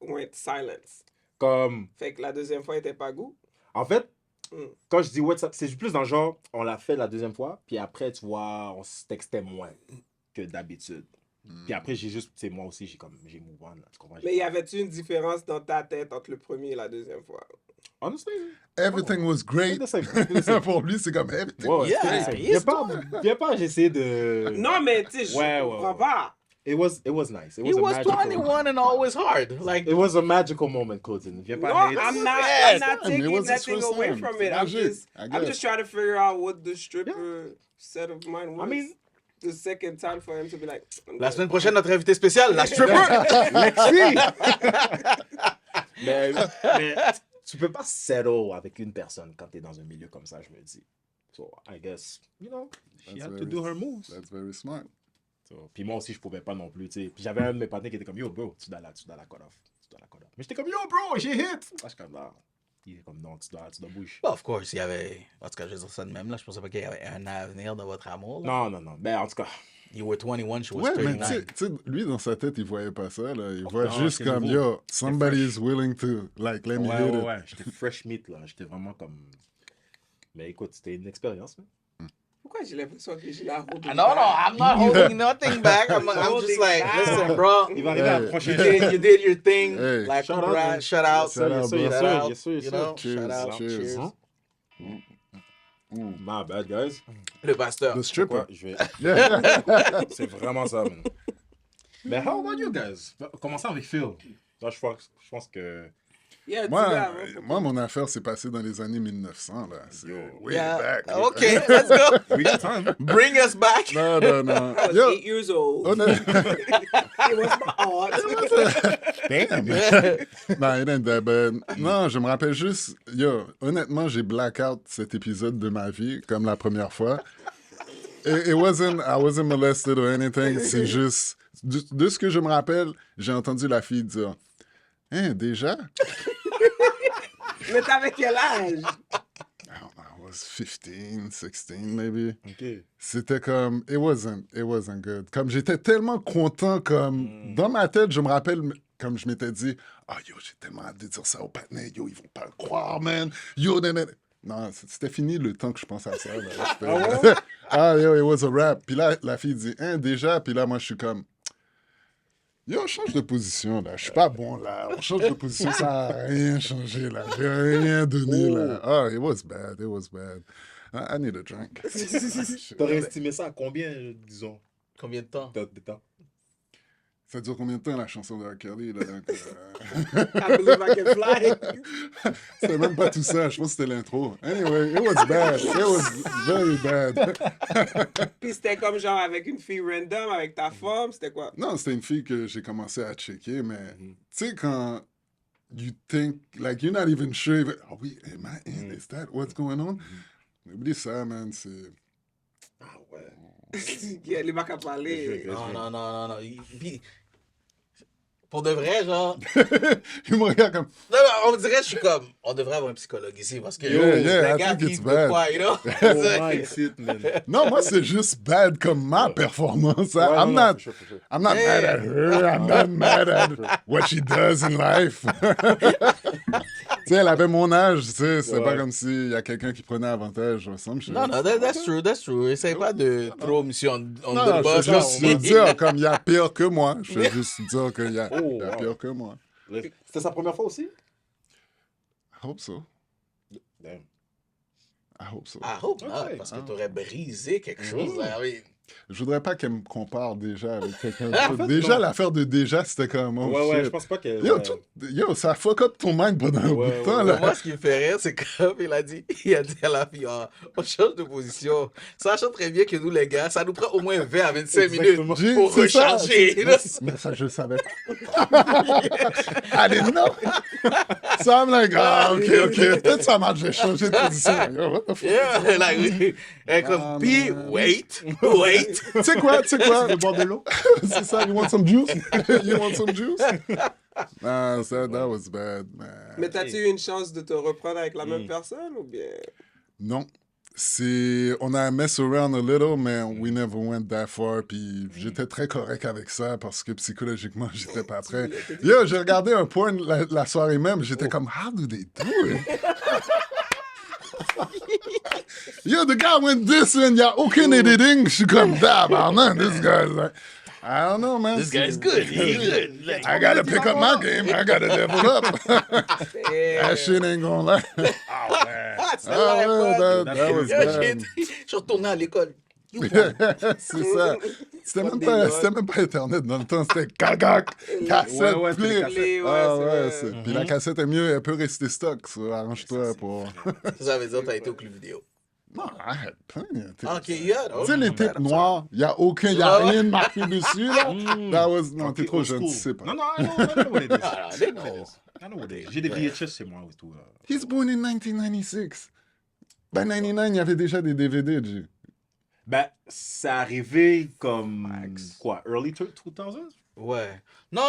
[SPEAKER 3] went silence.
[SPEAKER 1] Comme.
[SPEAKER 3] Fait que la deuxième fois, elle était pas goût.
[SPEAKER 1] En fait,
[SPEAKER 3] Mm.
[SPEAKER 1] quand je dis WhatsApp, c'est plus dans le genre, on l'a fait la deuxième fois, puis après, tu vois, on se textait moins que d'habitude. Puis après, j'ai juste, tu sais, moi aussi, j'ai move on, là, tu comprends?
[SPEAKER 3] Mais y avait-tu une différence dans ta tête entre le premier et la deuxième fois?
[SPEAKER 1] Honestly,
[SPEAKER 4] Everything was great.
[SPEAKER 1] c'était ça.
[SPEAKER 4] Pour lui, c'est comme everything.
[SPEAKER 1] Ouais,
[SPEAKER 2] Yeah,
[SPEAKER 1] c'était ça.
[SPEAKER 2] he's
[SPEAKER 1] Viens pas, j'ai essayé de...
[SPEAKER 3] Non, mais tu sais, je
[SPEAKER 1] Ouais,
[SPEAKER 3] comprends
[SPEAKER 1] ouais.
[SPEAKER 3] pas.
[SPEAKER 1] It was nice. It
[SPEAKER 2] He
[SPEAKER 1] was,
[SPEAKER 2] was
[SPEAKER 1] a magical...
[SPEAKER 2] 21 and always hard. Like,
[SPEAKER 1] It was a magical moment, Clotilde. Viens
[SPEAKER 3] No,
[SPEAKER 1] pas hate.
[SPEAKER 3] I'm
[SPEAKER 2] Yes.
[SPEAKER 3] not
[SPEAKER 4] I mean, it
[SPEAKER 3] taking
[SPEAKER 4] was his
[SPEAKER 3] nothing
[SPEAKER 4] first
[SPEAKER 3] away
[SPEAKER 4] time.
[SPEAKER 3] from it. I'm
[SPEAKER 4] Magic,
[SPEAKER 3] just,
[SPEAKER 4] I
[SPEAKER 3] I'm
[SPEAKER 4] guess.
[SPEAKER 3] just trying to figure out what the stripper set of mine was.
[SPEAKER 1] I mean-
[SPEAKER 3] the second time for him to be like, I'm
[SPEAKER 2] la
[SPEAKER 3] good.
[SPEAKER 2] semaine prochaine, notre invité spécial, la stripper.
[SPEAKER 1] Lexi! mais tu peux pas settle avec une personne quand t'es dans un milieu comme ça, je me dis. So, I guess, you know, she
[SPEAKER 4] That's
[SPEAKER 1] had to
[SPEAKER 4] very-
[SPEAKER 1] do her moves.
[SPEAKER 4] That's very smart.
[SPEAKER 1] So, puis moi aussi, je pouvais pas non plus, tu sais. Puis j'avais un de mes partenaires qui était comme, yo, bro, tu dois la cut off. Mais j'étais comme, yo, bro, j'ai hit! Ah, je suis comme, non. Il est comme, non, tu dois bouger.
[SPEAKER 2] Bah, of course, il y avait. En tout cas, je vais dire ça de même. Là, je pensais pas qu'il y avait un avenir dans votre amour. Là.
[SPEAKER 1] Non. Ben, en tout cas,
[SPEAKER 2] You were 21, she was
[SPEAKER 4] Ouais, mais
[SPEAKER 2] 39.
[SPEAKER 4] tu sais, lui, dans sa tête, il voyait pas ça. Là. Il voit
[SPEAKER 1] Non,
[SPEAKER 4] juste
[SPEAKER 1] c'est
[SPEAKER 4] comme,
[SPEAKER 1] nouveau.
[SPEAKER 4] yo, somebody
[SPEAKER 1] fresh.
[SPEAKER 4] is willing to, like, let me hit it.
[SPEAKER 1] ouais. J'étais fresh meat, là. J'étais vraiment comme... Mais écoute, c'était une expérience, hein.
[SPEAKER 3] Pourquoi j'ai l'impression que j'ai la robe?
[SPEAKER 2] No, I'm not holding nothing back. I'm just
[SPEAKER 3] Holding
[SPEAKER 2] like,
[SPEAKER 3] back.
[SPEAKER 2] listen, bro.
[SPEAKER 1] Il va arriver à la
[SPEAKER 4] Hey.
[SPEAKER 1] prochaine.
[SPEAKER 2] You did your thing.
[SPEAKER 4] Hey.
[SPEAKER 2] Like,
[SPEAKER 1] Shout out,
[SPEAKER 2] congrats,
[SPEAKER 1] man.
[SPEAKER 2] shout out.
[SPEAKER 4] Shout out, bro.
[SPEAKER 2] shout out,
[SPEAKER 1] Yes, sir.
[SPEAKER 2] you know,
[SPEAKER 4] Cheers,
[SPEAKER 2] shout out,
[SPEAKER 4] cheers.
[SPEAKER 2] cheers.
[SPEAKER 1] My bad, guys.
[SPEAKER 2] Le pasteur.
[SPEAKER 4] The stripper.
[SPEAKER 1] Pourquoi? Je vais...
[SPEAKER 4] Yeah.
[SPEAKER 1] C'est vraiment ça, man. Mais how about you guys? Commençons avec Phil. Là, je pense que...
[SPEAKER 3] Yeah,
[SPEAKER 4] Moi,
[SPEAKER 3] dis-le avant, faut
[SPEAKER 4] moi, mon affaire s'est passée dans les années 1900. Là. C'est
[SPEAKER 1] Yo.
[SPEAKER 4] way
[SPEAKER 2] Yeah.
[SPEAKER 4] back.
[SPEAKER 2] Okay, let's go.
[SPEAKER 1] We got time.
[SPEAKER 2] Bring us back.
[SPEAKER 4] Non.
[SPEAKER 3] I was
[SPEAKER 4] Yo,
[SPEAKER 3] 8 years old.
[SPEAKER 4] honnêtement,
[SPEAKER 3] It was my heart.
[SPEAKER 1] Damn.
[SPEAKER 4] non, it ain't that bad. Non, je me rappelle juste, yo, honnêtement, j'ai blackout cet épisode de ma vie, comme la première fois. I wasn't molested or anything, c'est juste, de ce que je me rappelle, j'ai entendu la fille dire, hein, déjà?
[SPEAKER 3] Mais t'avais quel âge?
[SPEAKER 4] I don't know, I was 15, 16 maybe.
[SPEAKER 1] OK.
[SPEAKER 4] C'était comme, it wasn't good. Comme j'étais tellement content, comme, dans ma tête, je me rappelle, comme je m'étais dit, ah yo, j'ai tellement hâte de dire ça aux partenaires, yo, ils vont pas le croire, man. Yo, nanana. Non, c'était fini le temps que je pensais à ça. Là. Ah yo, it was a rap. Puis là, la fille dit, hein, déjà? Puis là, moi, je suis comme, Yo, on change de position, là. Je suis pas bon, là. On change de position, ça n'a rien changé, là. J'ai rien donné, là. Oh, it was bad. It was bad. I need a drink.
[SPEAKER 1] T'aurais estimé ça à combien, disons,
[SPEAKER 2] Combien de temps?
[SPEAKER 1] de temps?
[SPEAKER 4] Ça dure combien de temps, la chanson de R. Kelly, là? Donc,
[SPEAKER 3] I believe I can fly.
[SPEAKER 4] c'était même pas tout ça. Je pense que c'était l'intro. Anyway, it was bad. It was very bad.
[SPEAKER 3] Puis c'était comme genre avec une fille random, avec ta femme, c'était quoi?
[SPEAKER 4] Non, c'était une fille que j'ai commencé à checker, mais tu sais, quand you think, like, you're not even sure, if, are we, am I in? Is that what's going on? Oublie ça, man, c'est...
[SPEAKER 1] Ah ouais.
[SPEAKER 3] Il est pas qu'à parler.
[SPEAKER 2] Non. Puis, pour de vrai, genre...
[SPEAKER 4] Il me regarde comme...
[SPEAKER 2] Non, on dirait, je suis comme... On devrait avoir un psychologue ici, parce que...
[SPEAKER 4] Yeah,
[SPEAKER 2] le
[SPEAKER 4] I
[SPEAKER 2] gars
[SPEAKER 4] think it's
[SPEAKER 2] vit
[SPEAKER 4] bad.
[SPEAKER 2] de quoi, you know?
[SPEAKER 1] Oh, mindset, man.
[SPEAKER 4] Non, moi, c'est juste bad comme ma performance.
[SPEAKER 1] Ouais,
[SPEAKER 4] I'm
[SPEAKER 1] non,
[SPEAKER 4] not,
[SPEAKER 1] for sure, for sure.
[SPEAKER 4] I'm not mad at her. I'm not mad at what she does in life. Tu sais, elle avait mon âge, tu sais. C'est
[SPEAKER 1] Ouais.
[SPEAKER 4] pas comme s'il y a quelqu'un qui prenait avantage or some shit.
[SPEAKER 2] Non, that's true. Essaye pas de trop mission on
[SPEAKER 4] Non,
[SPEAKER 2] the
[SPEAKER 4] je
[SPEAKER 2] boss.
[SPEAKER 4] veux juste dire, comme il y a pire que moi. Je veux juste dire qu'il y a,
[SPEAKER 1] Oh,
[SPEAKER 4] il y a
[SPEAKER 1] wow.
[SPEAKER 4] pire que moi.
[SPEAKER 1] C'était sa première fois aussi?
[SPEAKER 4] I hope so.
[SPEAKER 1] Damn.
[SPEAKER 4] I hope so.
[SPEAKER 2] I hope not,
[SPEAKER 1] Ok.
[SPEAKER 2] parce que t'aurais brisé quelque chose. Là, oui.
[SPEAKER 4] Je voudrais pas qu'elle me compare déjà avec quelqu'un
[SPEAKER 1] En
[SPEAKER 4] d'autre.
[SPEAKER 1] fait,
[SPEAKER 4] Déjà,
[SPEAKER 1] non.
[SPEAKER 4] l'affaire de déjà, c'était comme... Oh,
[SPEAKER 1] Ouais,
[SPEAKER 4] shit.
[SPEAKER 1] je pense pas qu'elle...
[SPEAKER 4] Yo,
[SPEAKER 1] ouais.
[SPEAKER 4] yo, ça fuck up ton mind pendant un bout de temps,
[SPEAKER 1] ouais,
[SPEAKER 4] là.
[SPEAKER 2] Moi, ce qui me fait rire, c'est comme il a dit à la fille, ah, on change de position. Sachant très bien que nous, les gars, ça nous prend au moins 20 à 25
[SPEAKER 1] Exactement.
[SPEAKER 2] minutes pour
[SPEAKER 4] C'est ça,
[SPEAKER 2] recharger.
[SPEAKER 4] Mais ça, je le savais. I didn't know. So I'm like, ah, ok. Peut-être ça marche, j'ai changé de position. Yo, what the fuck?
[SPEAKER 2] Yeah, like, elle comme, puis, wait.
[SPEAKER 4] Tu sais quoi?
[SPEAKER 1] Le bord de l'eau?
[SPEAKER 4] C'est ça, you want some juice? You want some juice? Ah, that was bad, man.
[SPEAKER 3] Mais t'as-tu eu une chance de te reprendre avec la même personne ou bien?
[SPEAKER 4] Non. On a mess around a little, mais we never went that far. Puis j'étais très correct avec ça parce que psychologiquement, j'étais pas prêt. Yo, j'ai regardé un porn la soirée même. J'étais comme, how do they do it? Yo, the guy went this and y'a aucun editing. Je suis comme, man, this guy's like, I don't know, man.
[SPEAKER 2] This guy's good. He's good. Like,
[SPEAKER 4] I gotta pick up my game. I gotta level up. That shit ain't gonna lie.
[SPEAKER 2] c'est
[SPEAKER 4] Ah
[SPEAKER 2] vrai,
[SPEAKER 4] ouais,
[SPEAKER 2] bud.
[SPEAKER 4] that was
[SPEAKER 2] Yo,
[SPEAKER 4] bad.
[SPEAKER 2] je suis retourné à l'école. You
[SPEAKER 4] C'est ça. C'était même pas Internet dans le temps, c'était cacac, cassette,
[SPEAKER 1] Ouais, c'était
[SPEAKER 4] play.
[SPEAKER 1] les cassettes.
[SPEAKER 3] Ouais,
[SPEAKER 4] Ah
[SPEAKER 3] c'est
[SPEAKER 4] ouais,
[SPEAKER 3] vrai.
[SPEAKER 4] puis la cassette est mieux, elle peut rester stock, ça, arrange-toi pour...
[SPEAKER 2] Ça veut dire que t'as été au club vidéo.
[SPEAKER 4] Non, I had plenty of tapes.
[SPEAKER 2] Ok, yeah.
[SPEAKER 4] Tu sais, les tapes noires, il n'y a aucun, il n'y a rien de marqué dessus, là. That was... Non, t'es
[SPEAKER 1] Ok,
[SPEAKER 4] trop
[SPEAKER 1] old
[SPEAKER 4] jeune,
[SPEAKER 1] school.
[SPEAKER 4] tu sais pas.
[SPEAKER 1] Non, I know what it is.
[SPEAKER 2] Ah,
[SPEAKER 1] I
[SPEAKER 2] they
[SPEAKER 1] know what it
[SPEAKER 2] know.
[SPEAKER 1] is. I know what it is. J'ai des VHS chez moi et tout.
[SPEAKER 4] He's born in 1996. Ben, 99, il y avait déjà des DVD, G.
[SPEAKER 1] Ben, c'est arrivé comme... Quoi, early 2000s?
[SPEAKER 2] Ouais. Non,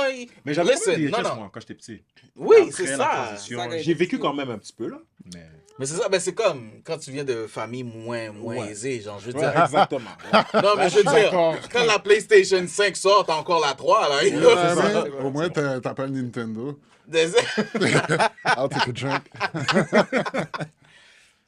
[SPEAKER 1] Mais j'avais
[SPEAKER 2] listen,
[SPEAKER 1] pas de VHS,
[SPEAKER 2] non.
[SPEAKER 1] moi, quand j'étais petit.
[SPEAKER 2] Oui,
[SPEAKER 1] Après
[SPEAKER 2] c'est
[SPEAKER 1] la
[SPEAKER 2] ça.
[SPEAKER 1] transition,
[SPEAKER 3] Ça a été
[SPEAKER 1] j'ai vécu
[SPEAKER 3] fou.
[SPEAKER 1] quand même un petit peu, là. Mais...
[SPEAKER 2] Mais c'est ça, ben c'est comme quand tu viens de famille moins
[SPEAKER 1] Ouais.
[SPEAKER 2] aisée, genre, je veux
[SPEAKER 1] Ouais,
[SPEAKER 2] dire.
[SPEAKER 1] exactement.
[SPEAKER 2] Non, mais je veux dire,
[SPEAKER 4] D'accord.
[SPEAKER 2] quand la PlayStation 5 sort, t'as encore la 3, là.
[SPEAKER 4] Ouais,
[SPEAKER 3] ça.
[SPEAKER 4] mais au moins, t'as pas le Nintendo.
[SPEAKER 2] Des-
[SPEAKER 4] I'll take a drink.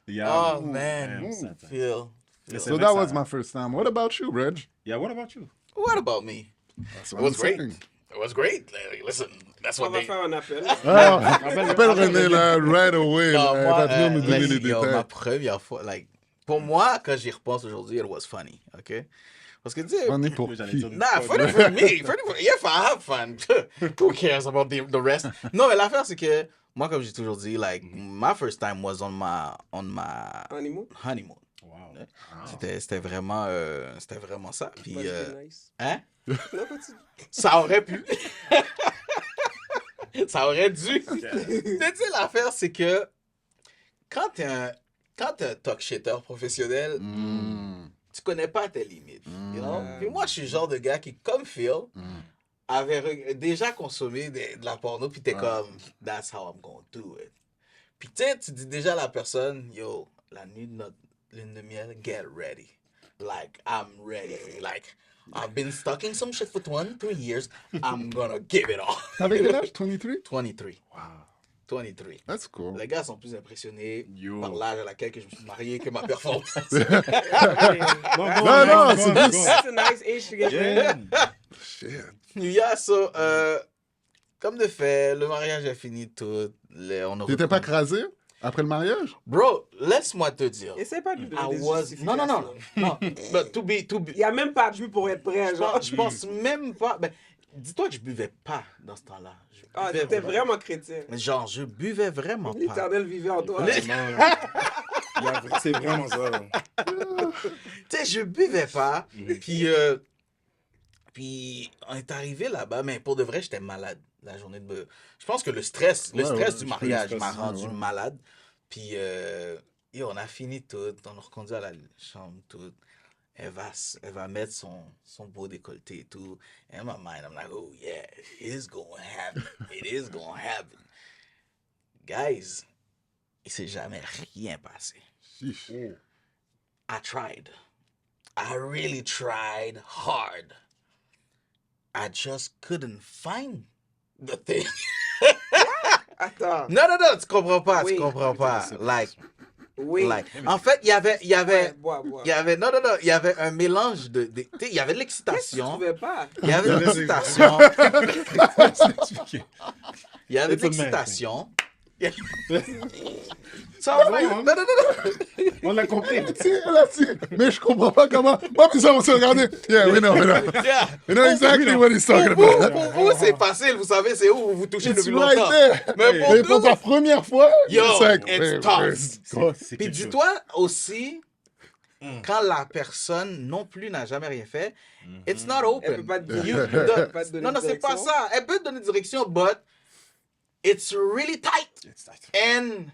[SPEAKER 1] Yeah.
[SPEAKER 2] Oh, man.
[SPEAKER 1] ça-
[SPEAKER 2] Phil.
[SPEAKER 1] Mais c'est
[SPEAKER 4] So
[SPEAKER 1] vrai
[SPEAKER 4] that
[SPEAKER 1] que
[SPEAKER 4] was
[SPEAKER 1] ça-
[SPEAKER 4] my first time. What about you, Reg?
[SPEAKER 1] Yeah, what about you?
[SPEAKER 2] What about me?
[SPEAKER 4] That's
[SPEAKER 2] It
[SPEAKER 4] what
[SPEAKER 2] was
[SPEAKER 4] I'm
[SPEAKER 2] great.
[SPEAKER 4] saying.
[SPEAKER 2] It was great. Like, listen, that's
[SPEAKER 3] On
[SPEAKER 2] what
[SPEAKER 3] va
[SPEAKER 2] they...
[SPEAKER 3] faire un appel.
[SPEAKER 4] Ah, appelle René là, right away.
[SPEAKER 2] Non,
[SPEAKER 4] Là.
[SPEAKER 2] moi,
[SPEAKER 4] Elle va venir nous donner les
[SPEAKER 2] yo, ma
[SPEAKER 4] détails.
[SPEAKER 2] première fois, like, pour moi, quand j'y repense aujourd'hui, it was funny, ok? Parce que, tu sais,
[SPEAKER 4] On est pour
[SPEAKER 1] J'allais
[SPEAKER 4] qui?
[SPEAKER 1] dire-
[SPEAKER 2] nah, funny for me. Funny for, yeah, if I have fun. Who cares about the rest? Non, mais l'affaire, c'est que, moi, comme j'ai toujours dit, like, my first time was on my
[SPEAKER 3] Honeymoon?
[SPEAKER 2] honeymoon.
[SPEAKER 1] Wow.
[SPEAKER 2] C'était vraiment ça. Puis,
[SPEAKER 3] Bah, c'était nice.
[SPEAKER 2] hein?
[SPEAKER 3] Non, continue.
[SPEAKER 2] Ça aurait pu. Ça aurait dû. Tu sais, l'affaire, c'est que quand t'es un talk shitter professionnel, tu connais pas tes limites. You know? Puis moi, je suis le genre de gars qui, comme Phil, avait déjà consommé de la porno, puis t'es comme, that's how I'm gonna do it. Puis tu sais, tu dis déjà à la personne, yo, la nuit de notre lune de miel, get ready. Like, I'm ready. Like, I've been stalking some shit for 23 years. I'm gonna give it all.
[SPEAKER 4] T'avais quel âge? 23?
[SPEAKER 2] 23.
[SPEAKER 1] Wow.
[SPEAKER 2] 23.
[SPEAKER 4] That's cool.
[SPEAKER 2] Les gars sont plus impressionnés
[SPEAKER 1] Yo.
[SPEAKER 2] par l'âge à laquelle que je me suis marié que ma performance.
[SPEAKER 4] Non, c'est
[SPEAKER 1] go,
[SPEAKER 4] juste...
[SPEAKER 3] That's a nice age to get married.
[SPEAKER 1] Yeah.
[SPEAKER 4] Shit.
[SPEAKER 2] Yeah, so, comme de fait, le mariage est fini tout. On a
[SPEAKER 4] T'étais pas
[SPEAKER 2] repris.
[SPEAKER 4] crasé après le mariage?
[SPEAKER 2] Bro, laisse-moi te dire.
[SPEAKER 3] Essaye pas de lui donner
[SPEAKER 2] I
[SPEAKER 3] des
[SPEAKER 2] was...
[SPEAKER 3] justifications.
[SPEAKER 2] Non. But to be...
[SPEAKER 3] Il n'y a même pas bu pour être prêt, genre.
[SPEAKER 2] Je pense même pas... Ben, dis-toi que je buvais pas dans ce temps-là. Je
[SPEAKER 3] Ah,
[SPEAKER 2] buvais
[SPEAKER 3] t'étais vraiment chrétien.
[SPEAKER 2] Mais genre, je buvais vraiment pas.
[SPEAKER 3] L'Éternel vivait en toi.
[SPEAKER 1] C'est vraiment ça. Là.
[SPEAKER 2] Tu sais, je buvais pas. Puis on est arrivé là-bas, mais pour de vrai, j'étais malade la journée de... Je pense que le stress
[SPEAKER 4] Ouais,
[SPEAKER 2] du
[SPEAKER 4] je peux
[SPEAKER 2] mariage
[SPEAKER 4] le
[SPEAKER 2] m'a
[SPEAKER 4] stresser,
[SPEAKER 2] rendu
[SPEAKER 4] ouais.
[SPEAKER 2] malade. Puis on a fini tout, on a reconduit à la chambre, tout. Elle va mettre son beau décolleté et tout. And in my mind, I'm like, oh yeah, it is going to happen. It is going to happen. Guys, il s'est jamais rien passé.
[SPEAKER 4] Chiche.
[SPEAKER 2] I tried. I really tried hard. I just couldn't find the thing.
[SPEAKER 3] Attends.
[SPEAKER 2] Non, tu comprends pas,
[SPEAKER 3] Oui.
[SPEAKER 2] tu comprends pas.
[SPEAKER 3] Oui.
[SPEAKER 2] En fait, il y avait,
[SPEAKER 3] Bois.
[SPEAKER 2] il y avait, non, il y avait un mélange tu sais, il y avait de
[SPEAKER 3] Qu'est-ce que tu
[SPEAKER 2] l'excitation.
[SPEAKER 3] trouvais pas?
[SPEAKER 2] Il y avait de l'excitation. Il y avait de
[SPEAKER 1] It's a man
[SPEAKER 2] l'excitation. Ça va, non.
[SPEAKER 1] On l'a compris.
[SPEAKER 4] Mais je comprends pas comment. Moi, puis ça, on s'est regardé. Yeah, we know.
[SPEAKER 2] Yeah.
[SPEAKER 4] We know exactly what he's talking
[SPEAKER 2] Pour
[SPEAKER 4] about.
[SPEAKER 2] vous, c'est facile, vous savez, c'est où vous vous touchez
[SPEAKER 4] It's
[SPEAKER 2] depuis
[SPEAKER 4] right
[SPEAKER 2] longtemps.
[SPEAKER 4] there.
[SPEAKER 2] Mais pour
[SPEAKER 4] Mais pour
[SPEAKER 2] nous,
[SPEAKER 4] ta première fois,
[SPEAKER 2] Yo,
[SPEAKER 4] it's like,
[SPEAKER 2] it's tough.
[SPEAKER 1] C'est
[SPEAKER 2] puis
[SPEAKER 1] quelque chose.
[SPEAKER 2] dis-toi aussi, quand la personne non plus n'a jamais rien fait, it's not open.
[SPEAKER 3] Elle peut pas te donner,
[SPEAKER 2] You-
[SPEAKER 3] elle peut pas te donner
[SPEAKER 2] Non,
[SPEAKER 3] de
[SPEAKER 2] c'est pas
[SPEAKER 3] direction.
[SPEAKER 2] ça. Elle peut te donner direction, but it's really tight. And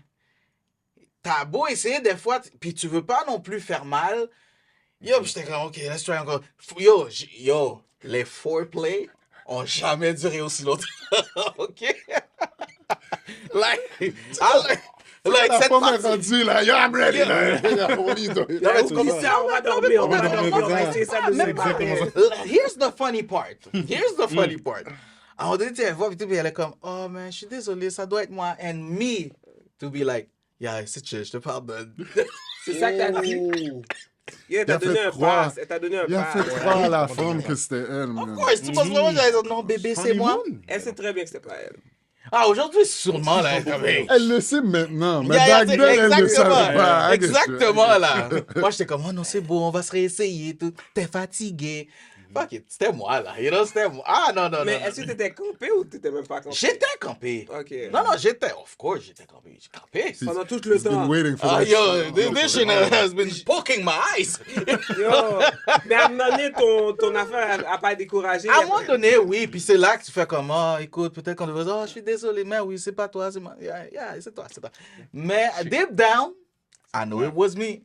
[SPEAKER 2] t'as beau essayer des fois, puis tu veux pas non plus faire mal. Yo, puis j'étais comme, OK, let's try encore. Yo, les foreplay ont jamais duré aussi longtemps. OK? Like,
[SPEAKER 4] la
[SPEAKER 2] cette
[SPEAKER 4] femme est
[SPEAKER 2] partie...
[SPEAKER 4] rendue là. Yo, I'm ready. Là. What are you doing?
[SPEAKER 2] Non, mais tu
[SPEAKER 3] Qui
[SPEAKER 2] comprends?
[SPEAKER 3] ça, on va dormir, on va essayer ça de
[SPEAKER 2] Même pas. Here's the funny part. À un moment donné, tu vois, puis elle est comme, oh man, je suis désolé, ça doit être moi. And me, to be like, yeah, c'est chill, je te pardonne.
[SPEAKER 3] C'est ça que t'as dit. Elle t'a donné un pass. Elle t'a donné un
[SPEAKER 4] Il a fait
[SPEAKER 3] pass.
[SPEAKER 4] croire à la femme que c'était elle,
[SPEAKER 2] Of
[SPEAKER 4] man.
[SPEAKER 2] course, tu penses vraiment que j'allais dire, non, bébé, c'est moi.
[SPEAKER 3] Elle sait très bien que c'était pas elle.
[SPEAKER 2] Ah, aujourd'hui, sûrement, là, elle est comme, hey.
[SPEAKER 4] Elle le sait maintenant, mais
[SPEAKER 2] Yeah,
[SPEAKER 4] back then, elle ne savait pas.
[SPEAKER 2] Exactement, là. Moi, j'étais comme, oh non, c'est beau, on va se réessayer, tout. T'es fatigué. Fuck it, c'était moi, là. You know, c'était moi. Ah, non.
[SPEAKER 3] Mais est-ce que t'étais campé ou t'étais même pas campé?
[SPEAKER 2] J'étais campé.
[SPEAKER 3] Ok.
[SPEAKER 2] Non, of course, j'étais campé. J'ai campé.
[SPEAKER 3] Pendant tout le
[SPEAKER 4] He's been
[SPEAKER 3] temps.
[SPEAKER 4] waiting for
[SPEAKER 2] Ah,
[SPEAKER 4] that
[SPEAKER 2] yo,
[SPEAKER 4] shit.
[SPEAKER 2] this shit has been poking my eyes.
[SPEAKER 3] Yo, mais à un moment donné, ton affaire a pas découragé.
[SPEAKER 2] À un moment donné, oui, puis c'est là que tu fais comme, oh, écoute, peut-être qu'on devrait dire, oh, je suis désolé, mais oui, c'est pas toi, c'est moi. Yeah, c'est toi. Mais deep down, I know it was me.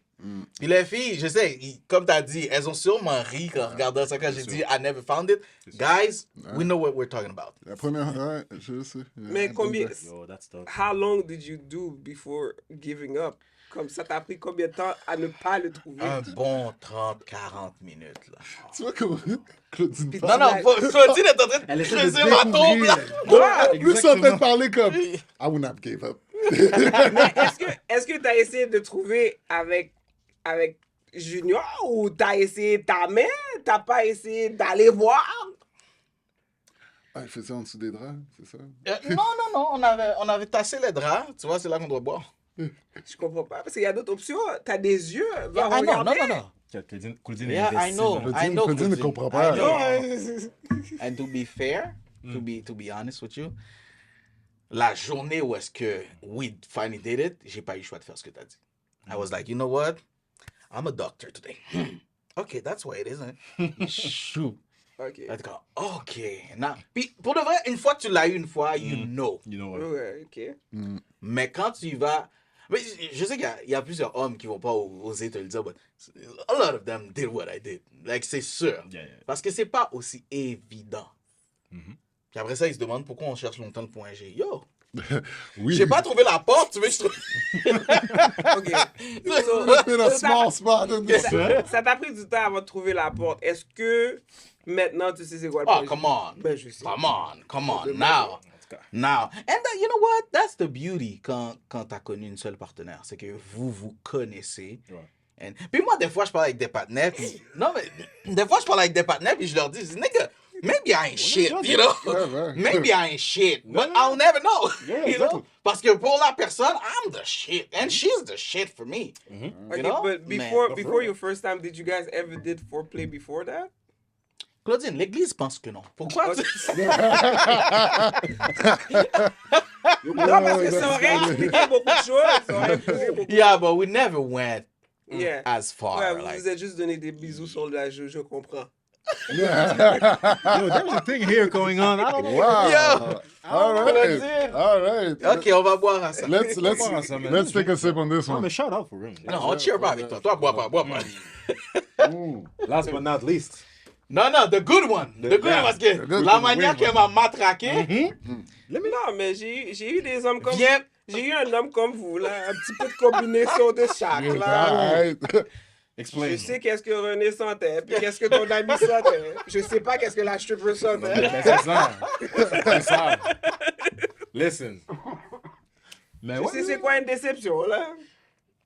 [SPEAKER 2] Puis les filles, je sais, comme tu as dit, elles ont sûrement ri quand regardant ça, quand j'ai dit, I never found it. Guys, we know what we're talking about.
[SPEAKER 4] La première, ouais, je sais.
[SPEAKER 3] Mais combien...
[SPEAKER 1] Yo, that's tough.
[SPEAKER 3] How long did you do before giving up? Comme ça t'a pris combien de temps à ne pas le trouver?
[SPEAKER 2] Un bon 30-40 minutes, là.
[SPEAKER 4] Tu vois comment Claudine
[SPEAKER 3] Puis-
[SPEAKER 4] parle?
[SPEAKER 2] Non, Claudine est en train de
[SPEAKER 1] Elle essaie de
[SPEAKER 2] creuser ma tombe, là.
[SPEAKER 1] découvrir.
[SPEAKER 4] En plus, en train de parler comme I would not give up.
[SPEAKER 3] Mais est-ce que t'as essayé de trouver avec Junior ou t'as essayé ta mère? T'as pas essayé d'aller voir?
[SPEAKER 4] Ah, il faisait en dessous des draps, c'est ça?
[SPEAKER 2] Non, on avait tassé les draps. Tu vois, c'est là qu'on doit boire.
[SPEAKER 3] Je comprends pas, parce qu'il y a d'autres options. T'as des yeux, va
[SPEAKER 2] Ah non.
[SPEAKER 3] regarder.
[SPEAKER 1] Claudine
[SPEAKER 2] Yeah,
[SPEAKER 1] est
[SPEAKER 2] I know.
[SPEAKER 4] Claudine ne comprend pas.
[SPEAKER 2] I know.
[SPEAKER 3] Ouais.
[SPEAKER 2] And to be fair, to be honest with you, la journée où est-ce que we finally did it, j'ai pas eu le choix de faire ce que tu as dit. I was like, you know what? I'm a doctor today. Okay, that's why it isn't it? Shoot.
[SPEAKER 3] Ok.
[SPEAKER 2] Là, t'es comme, OK. Now, puis, pour de vrai, une fois que tu l'as eu une fois, you know.
[SPEAKER 1] You know what?
[SPEAKER 3] Ouais, ok.
[SPEAKER 2] Mais quand tu y vas... Mais je sais qu'il y a plusieurs hommes qui vont pas oser te le dire, but a lot of them did what I did. Like, c'est sûr.
[SPEAKER 1] Yeah.
[SPEAKER 2] Parce que c'est pas aussi évident. Puis après ça, ils se demandent pourquoi on cherche longtemps le point G. Yo,
[SPEAKER 4] Oui.
[SPEAKER 2] j'ai pas trouvé la porte, tu veux que je trouve...
[SPEAKER 3] Ok.
[SPEAKER 4] In a small spot.
[SPEAKER 3] Ça t'a pris du temps avant de trouver la porte. Est-ce que maintenant tu sais c'est quoi le
[SPEAKER 2] Oh,
[SPEAKER 3] projet?
[SPEAKER 2] come on.
[SPEAKER 3] Ben, je sais.
[SPEAKER 2] Come on.
[SPEAKER 3] Je
[SPEAKER 2] Now.
[SPEAKER 1] En tout cas.
[SPEAKER 2] Now. And you know what? That's the beauty quand t'as connu une seule partenaire. C'est que vous connaissez.
[SPEAKER 1] Ouais.
[SPEAKER 2] Puis moi, des fois, je parle avec des partenaires. Puis... Non, mais des fois, je parle avec des partenaires. Puis je leur dis, nigga, maybe I ain't shit, you know?
[SPEAKER 4] Ouais.
[SPEAKER 2] Maybe I ain't shit, but
[SPEAKER 1] No.
[SPEAKER 2] I'll never know,
[SPEAKER 1] Yeah,
[SPEAKER 2] you
[SPEAKER 1] exactly.
[SPEAKER 2] know? Parce que pour la personne, I'm the shit, and she's the shit for me.
[SPEAKER 3] Okay,
[SPEAKER 2] know?
[SPEAKER 3] but
[SPEAKER 2] Man,
[SPEAKER 3] before
[SPEAKER 1] for
[SPEAKER 3] before
[SPEAKER 1] real.
[SPEAKER 3] your first time, did you guys ever did foreplay before that?
[SPEAKER 2] Claudine, l'église pense que non. Pourquoi tu...
[SPEAKER 3] Non, parce que ça aurait expliqué beaucoup de choses. Ça aurait expliqué beaucoup.
[SPEAKER 2] Yeah, but we never went
[SPEAKER 3] Yeah.
[SPEAKER 2] as far.
[SPEAKER 3] Ouais, vous
[SPEAKER 2] like...
[SPEAKER 3] vous êtes juste donné des bisous sur la joue, je comprends.
[SPEAKER 1] Yo, there's a thing here going on. I don't know.
[SPEAKER 4] Wow.
[SPEAKER 2] Yo.
[SPEAKER 4] All right. All right.
[SPEAKER 2] Ok, on va boire à ça.
[SPEAKER 4] Let's
[SPEAKER 1] Boire ça, man.
[SPEAKER 4] let's take a sip on this
[SPEAKER 1] Non,
[SPEAKER 4] one.
[SPEAKER 1] mais shout out for him.
[SPEAKER 2] Non, on cheer pas avec toi. Toi, bois pas, bois pas.
[SPEAKER 1] Last but not least.
[SPEAKER 2] Non, non, the good one. The good
[SPEAKER 1] Yeah.
[SPEAKER 2] one, parce que
[SPEAKER 4] good
[SPEAKER 2] la
[SPEAKER 4] one,
[SPEAKER 2] manière
[SPEAKER 4] oui,
[SPEAKER 2] qu'elle m'a matraqué,
[SPEAKER 3] Non, mais j'ai eu des hommes comme
[SPEAKER 2] Viens.
[SPEAKER 3] J'ai eu un homme comme vous, là. Un petit peu de combinaison de chaque,
[SPEAKER 4] All
[SPEAKER 3] là.
[SPEAKER 4] right.
[SPEAKER 1] Explain.
[SPEAKER 3] Je sais qu'est-ce que René sentait, puis qu'est-ce que ton ami sentait. Je sais pas qu'est-ce que la stripper sentait.
[SPEAKER 1] Ben, c'est ça. C'est ça. Listen. Mais
[SPEAKER 3] Je
[SPEAKER 1] ouais.
[SPEAKER 3] sais c'est quoi une déception, là.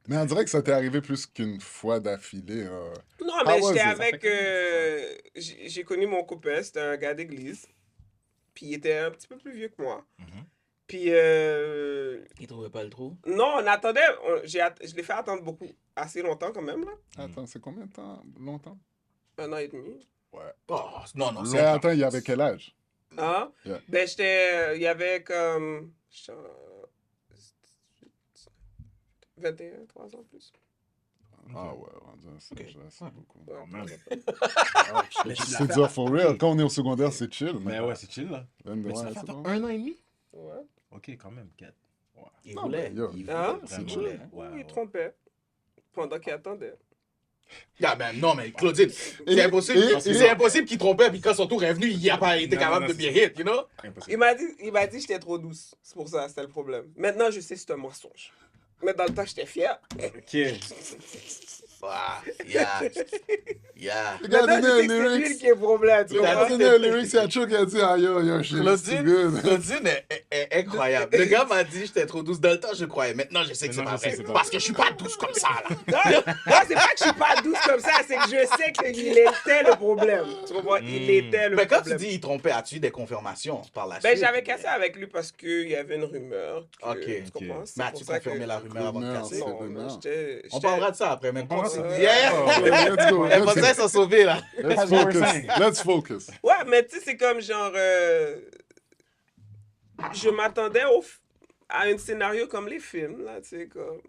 [SPEAKER 4] Mais on dirait que ça t'est arrivé plus qu'une fois d'affilée.
[SPEAKER 3] Non,
[SPEAKER 4] Ah
[SPEAKER 3] mais
[SPEAKER 4] ouais,
[SPEAKER 3] j'étais
[SPEAKER 4] c'est-
[SPEAKER 3] avec... j'ai connu mon copain, c'était un gars d'église. Puis il était un petit peu plus vieux que moi. Puis...
[SPEAKER 2] il trouvait pas le trou.
[SPEAKER 3] non, on attendait... je l'ai fait attendre beaucoup. Assez longtemps, quand même, là.
[SPEAKER 4] Attends, c'est combien de temps? Longtemps?
[SPEAKER 3] 1 an et demi.
[SPEAKER 2] Oh, non, non,
[SPEAKER 4] Mais
[SPEAKER 2] c'est...
[SPEAKER 4] attends, il y avait quel âge?
[SPEAKER 3] Hein?
[SPEAKER 4] Yeah.
[SPEAKER 3] Ben, j'étais... Il y avait comme... 21, 3 ans plus.
[SPEAKER 4] Ah ouais, c'est déjà c'est beaucoup.
[SPEAKER 1] Oh, man.
[SPEAKER 4] C'est dur for real. Quand on est au secondaire, c'est chill.
[SPEAKER 1] Mais ouais, c'est chill, là.
[SPEAKER 4] Ouais,
[SPEAKER 1] Mais ça
[SPEAKER 4] c'est
[SPEAKER 1] fait
[SPEAKER 4] bon.
[SPEAKER 1] 1 an et demi?
[SPEAKER 3] Ouais.
[SPEAKER 1] Ok, quand même, 4.
[SPEAKER 2] Il voulait.
[SPEAKER 4] ben, yo.
[SPEAKER 2] Il
[SPEAKER 3] Hein?
[SPEAKER 2] voulait.
[SPEAKER 4] C'est
[SPEAKER 2] Il
[SPEAKER 4] chill.
[SPEAKER 2] voulait.
[SPEAKER 1] Ouais,
[SPEAKER 3] Il
[SPEAKER 1] ouais.
[SPEAKER 3] trompait. Pendant qu'il attendait.
[SPEAKER 2] Ah ben non, mais Claudine, c'est
[SPEAKER 4] Et-
[SPEAKER 2] impossible.
[SPEAKER 4] et-
[SPEAKER 2] C'est impossible qu'il trompait, puis quand son tour est venu, il a pas été
[SPEAKER 1] Non,
[SPEAKER 2] capable
[SPEAKER 1] non,
[SPEAKER 2] de
[SPEAKER 1] c'est
[SPEAKER 2] bien
[SPEAKER 1] ça.
[SPEAKER 2] hit, you know?
[SPEAKER 1] Impossible.
[SPEAKER 3] Il m'a dit que j'étais trop douce. C'est pour ça, c'était le problème. Maintenant, je sais que c'est un mensonge. Mais dans le temps, j'étais fier.
[SPEAKER 1] Ok.
[SPEAKER 2] Ah, yeah. Yeah.
[SPEAKER 4] Le gars a
[SPEAKER 3] Maintenant,
[SPEAKER 4] donné
[SPEAKER 3] je sais
[SPEAKER 4] un
[SPEAKER 3] que c'est lui
[SPEAKER 4] lyrics.
[SPEAKER 3] qui est le problème. Tu
[SPEAKER 4] Il a
[SPEAKER 3] comprends?
[SPEAKER 4] donné un lyrics, il y a Chuck qui a dit, ah yo, shit, c'est good.
[SPEAKER 2] Claudine est incroyable. Le gars m'a dit j'étais trop douce. Dans le temps, je croyais. Maintenant, je sais que c'est
[SPEAKER 1] Maintenant,
[SPEAKER 2] pas
[SPEAKER 1] je sais
[SPEAKER 2] vrai.
[SPEAKER 1] que c'est pas
[SPEAKER 2] Parce
[SPEAKER 1] vrai.
[SPEAKER 2] que je suis pas douce comme ça, là.
[SPEAKER 3] Non, c'est pas que je suis pas douce comme ça, c'est que je sais qu'il était le problème. Tu comprends? Il était le
[SPEAKER 2] Mais quand tu
[SPEAKER 3] problème.
[SPEAKER 2] dis il trompait, as-tu eu des confirmations par la
[SPEAKER 3] Ben,
[SPEAKER 2] suite?
[SPEAKER 3] j'avais cassé avec lui parce qu'il y avait une rumeur.
[SPEAKER 2] Ok,
[SPEAKER 3] Tu
[SPEAKER 2] ok.
[SPEAKER 3] comprends? C'est
[SPEAKER 2] Mais
[SPEAKER 3] pour
[SPEAKER 2] as-tu
[SPEAKER 3] ça que-
[SPEAKER 2] confirmé la rumeur avant de
[SPEAKER 4] Rumeur,
[SPEAKER 2] casser?
[SPEAKER 4] c'est
[SPEAKER 3] Non,
[SPEAKER 4] rumeur.
[SPEAKER 3] j'étais...
[SPEAKER 2] On parlera de ça après, mais
[SPEAKER 1] parlera de ça.
[SPEAKER 2] continue. Yeah!
[SPEAKER 4] Let's go.
[SPEAKER 2] Elle va dire s'en sauver, là.
[SPEAKER 4] Let's
[SPEAKER 1] That's what we're
[SPEAKER 4] focus.
[SPEAKER 1] saying.
[SPEAKER 4] Let's focus.
[SPEAKER 3] Ouais, mais tu sais, c'est comme genre... je m'attendais à un scénario comme les films, là, tu sais, comme...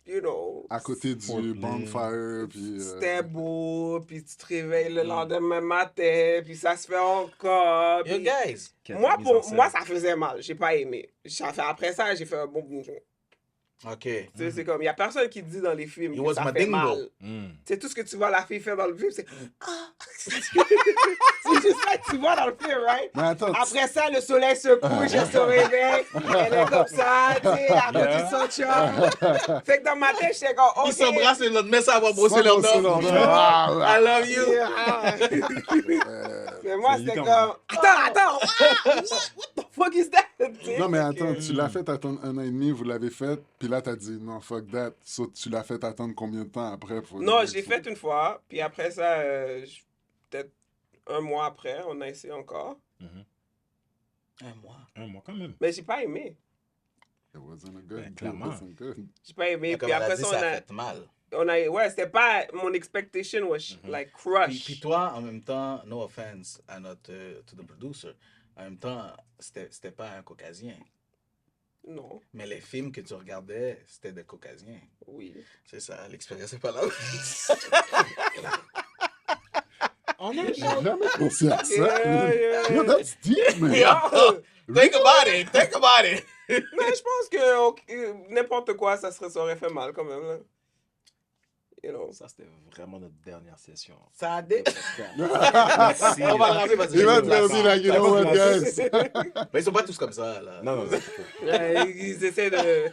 [SPEAKER 3] You know...
[SPEAKER 4] À côté du bonfire, puis...
[SPEAKER 3] C'était beau, puis tu te réveilles le lendemain matin, puis ça se fait encore.
[SPEAKER 2] Yo,
[SPEAKER 3] puis-
[SPEAKER 2] guys.
[SPEAKER 3] Moi, moi, ça faisait mal. J'ai pas aimé. Après ça, j'ai fait un bon bonjour.
[SPEAKER 2] OK.
[SPEAKER 3] Tu sais, c'est comme, il y a personne qui dit dans les films
[SPEAKER 2] It
[SPEAKER 3] que
[SPEAKER 2] was
[SPEAKER 3] ça
[SPEAKER 2] my
[SPEAKER 3] fait
[SPEAKER 2] dingo.
[SPEAKER 3] mal.
[SPEAKER 1] Mm.
[SPEAKER 3] C'est tout ce que tu vois la fille faire dans le film, c'est ah. C'est juste ça que tu vois dans le film, right?
[SPEAKER 4] Mais attends,
[SPEAKER 3] Après ça, le soleil se couche, elle se réveille, elle est comme ça, tu sais, à côté de son chum. Fait que dans ma tête, j'étais comme, OK.
[SPEAKER 2] Ils s'embrassent le lendemain, ça va brosser leur dents. I love you.
[SPEAKER 3] Mais moi,
[SPEAKER 1] C'est
[SPEAKER 3] c'était
[SPEAKER 1] évident.
[SPEAKER 3] comme, attends, what the fuck is that? Tu sais,
[SPEAKER 4] non, mais
[SPEAKER 3] fait
[SPEAKER 4] attends,
[SPEAKER 3] que-
[SPEAKER 4] tu l'as fait attendre 1 an et demi, vous l'avez fait, puis là, t'as dit non, fuck that. So, tu l'as fait attendre combien de temps après?
[SPEAKER 3] Non, je l'ai fait une fois, puis après ça, peut-être un mois après, on a essayé encore.
[SPEAKER 2] Un mois.
[SPEAKER 1] Un mois quand même.
[SPEAKER 3] Mais j'ai pas aimé.
[SPEAKER 4] It wasn't a good.
[SPEAKER 1] Ben, clairement.
[SPEAKER 4] It wasn't good.
[SPEAKER 3] J'ai pas aimé.
[SPEAKER 2] Comme
[SPEAKER 3] Puis
[SPEAKER 2] elle a
[SPEAKER 3] après
[SPEAKER 2] dit,
[SPEAKER 3] ça,
[SPEAKER 2] ça a fait mal.
[SPEAKER 3] ouais, c'était pas, mon expectation was like crush.
[SPEAKER 2] Puis toi, en même temps, no offense à notre, to the producer, en même temps, c'était pas un caucasien.
[SPEAKER 3] Non,
[SPEAKER 2] Mais les films que tu regardais, c'était des caucasiens.
[SPEAKER 3] oui.
[SPEAKER 2] C'est ça, l'expérience est pas là.
[SPEAKER 1] On a
[SPEAKER 4] J'ai jamais pensé à ça.
[SPEAKER 3] Yeah.
[SPEAKER 4] Yo, that's deep, man.
[SPEAKER 2] Think about it, think about it.
[SPEAKER 3] Mais je pense que n'importe quoi, ça aurait fait mal quand même. Là. You know.
[SPEAKER 1] Ça, c'était vraiment notre dernière session.
[SPEAKER 2] Ça a des...
[SPEAKER 1] Merci.
[SPEAKER 2] On va le rappeler parce que
[SPEAKER 4] Il va
[SPEAKER 2] j'ai
[SPEAKER 4] te
[SPEAKER 2] des
[SPEAKER 4] dire, like, you know what, guys?
[SPEAKER 2] Mais ils sont pas tous comme ça, là.
[SPEAKER 1] Non, non, non.
[SPEAKER 3] Ils essaient de...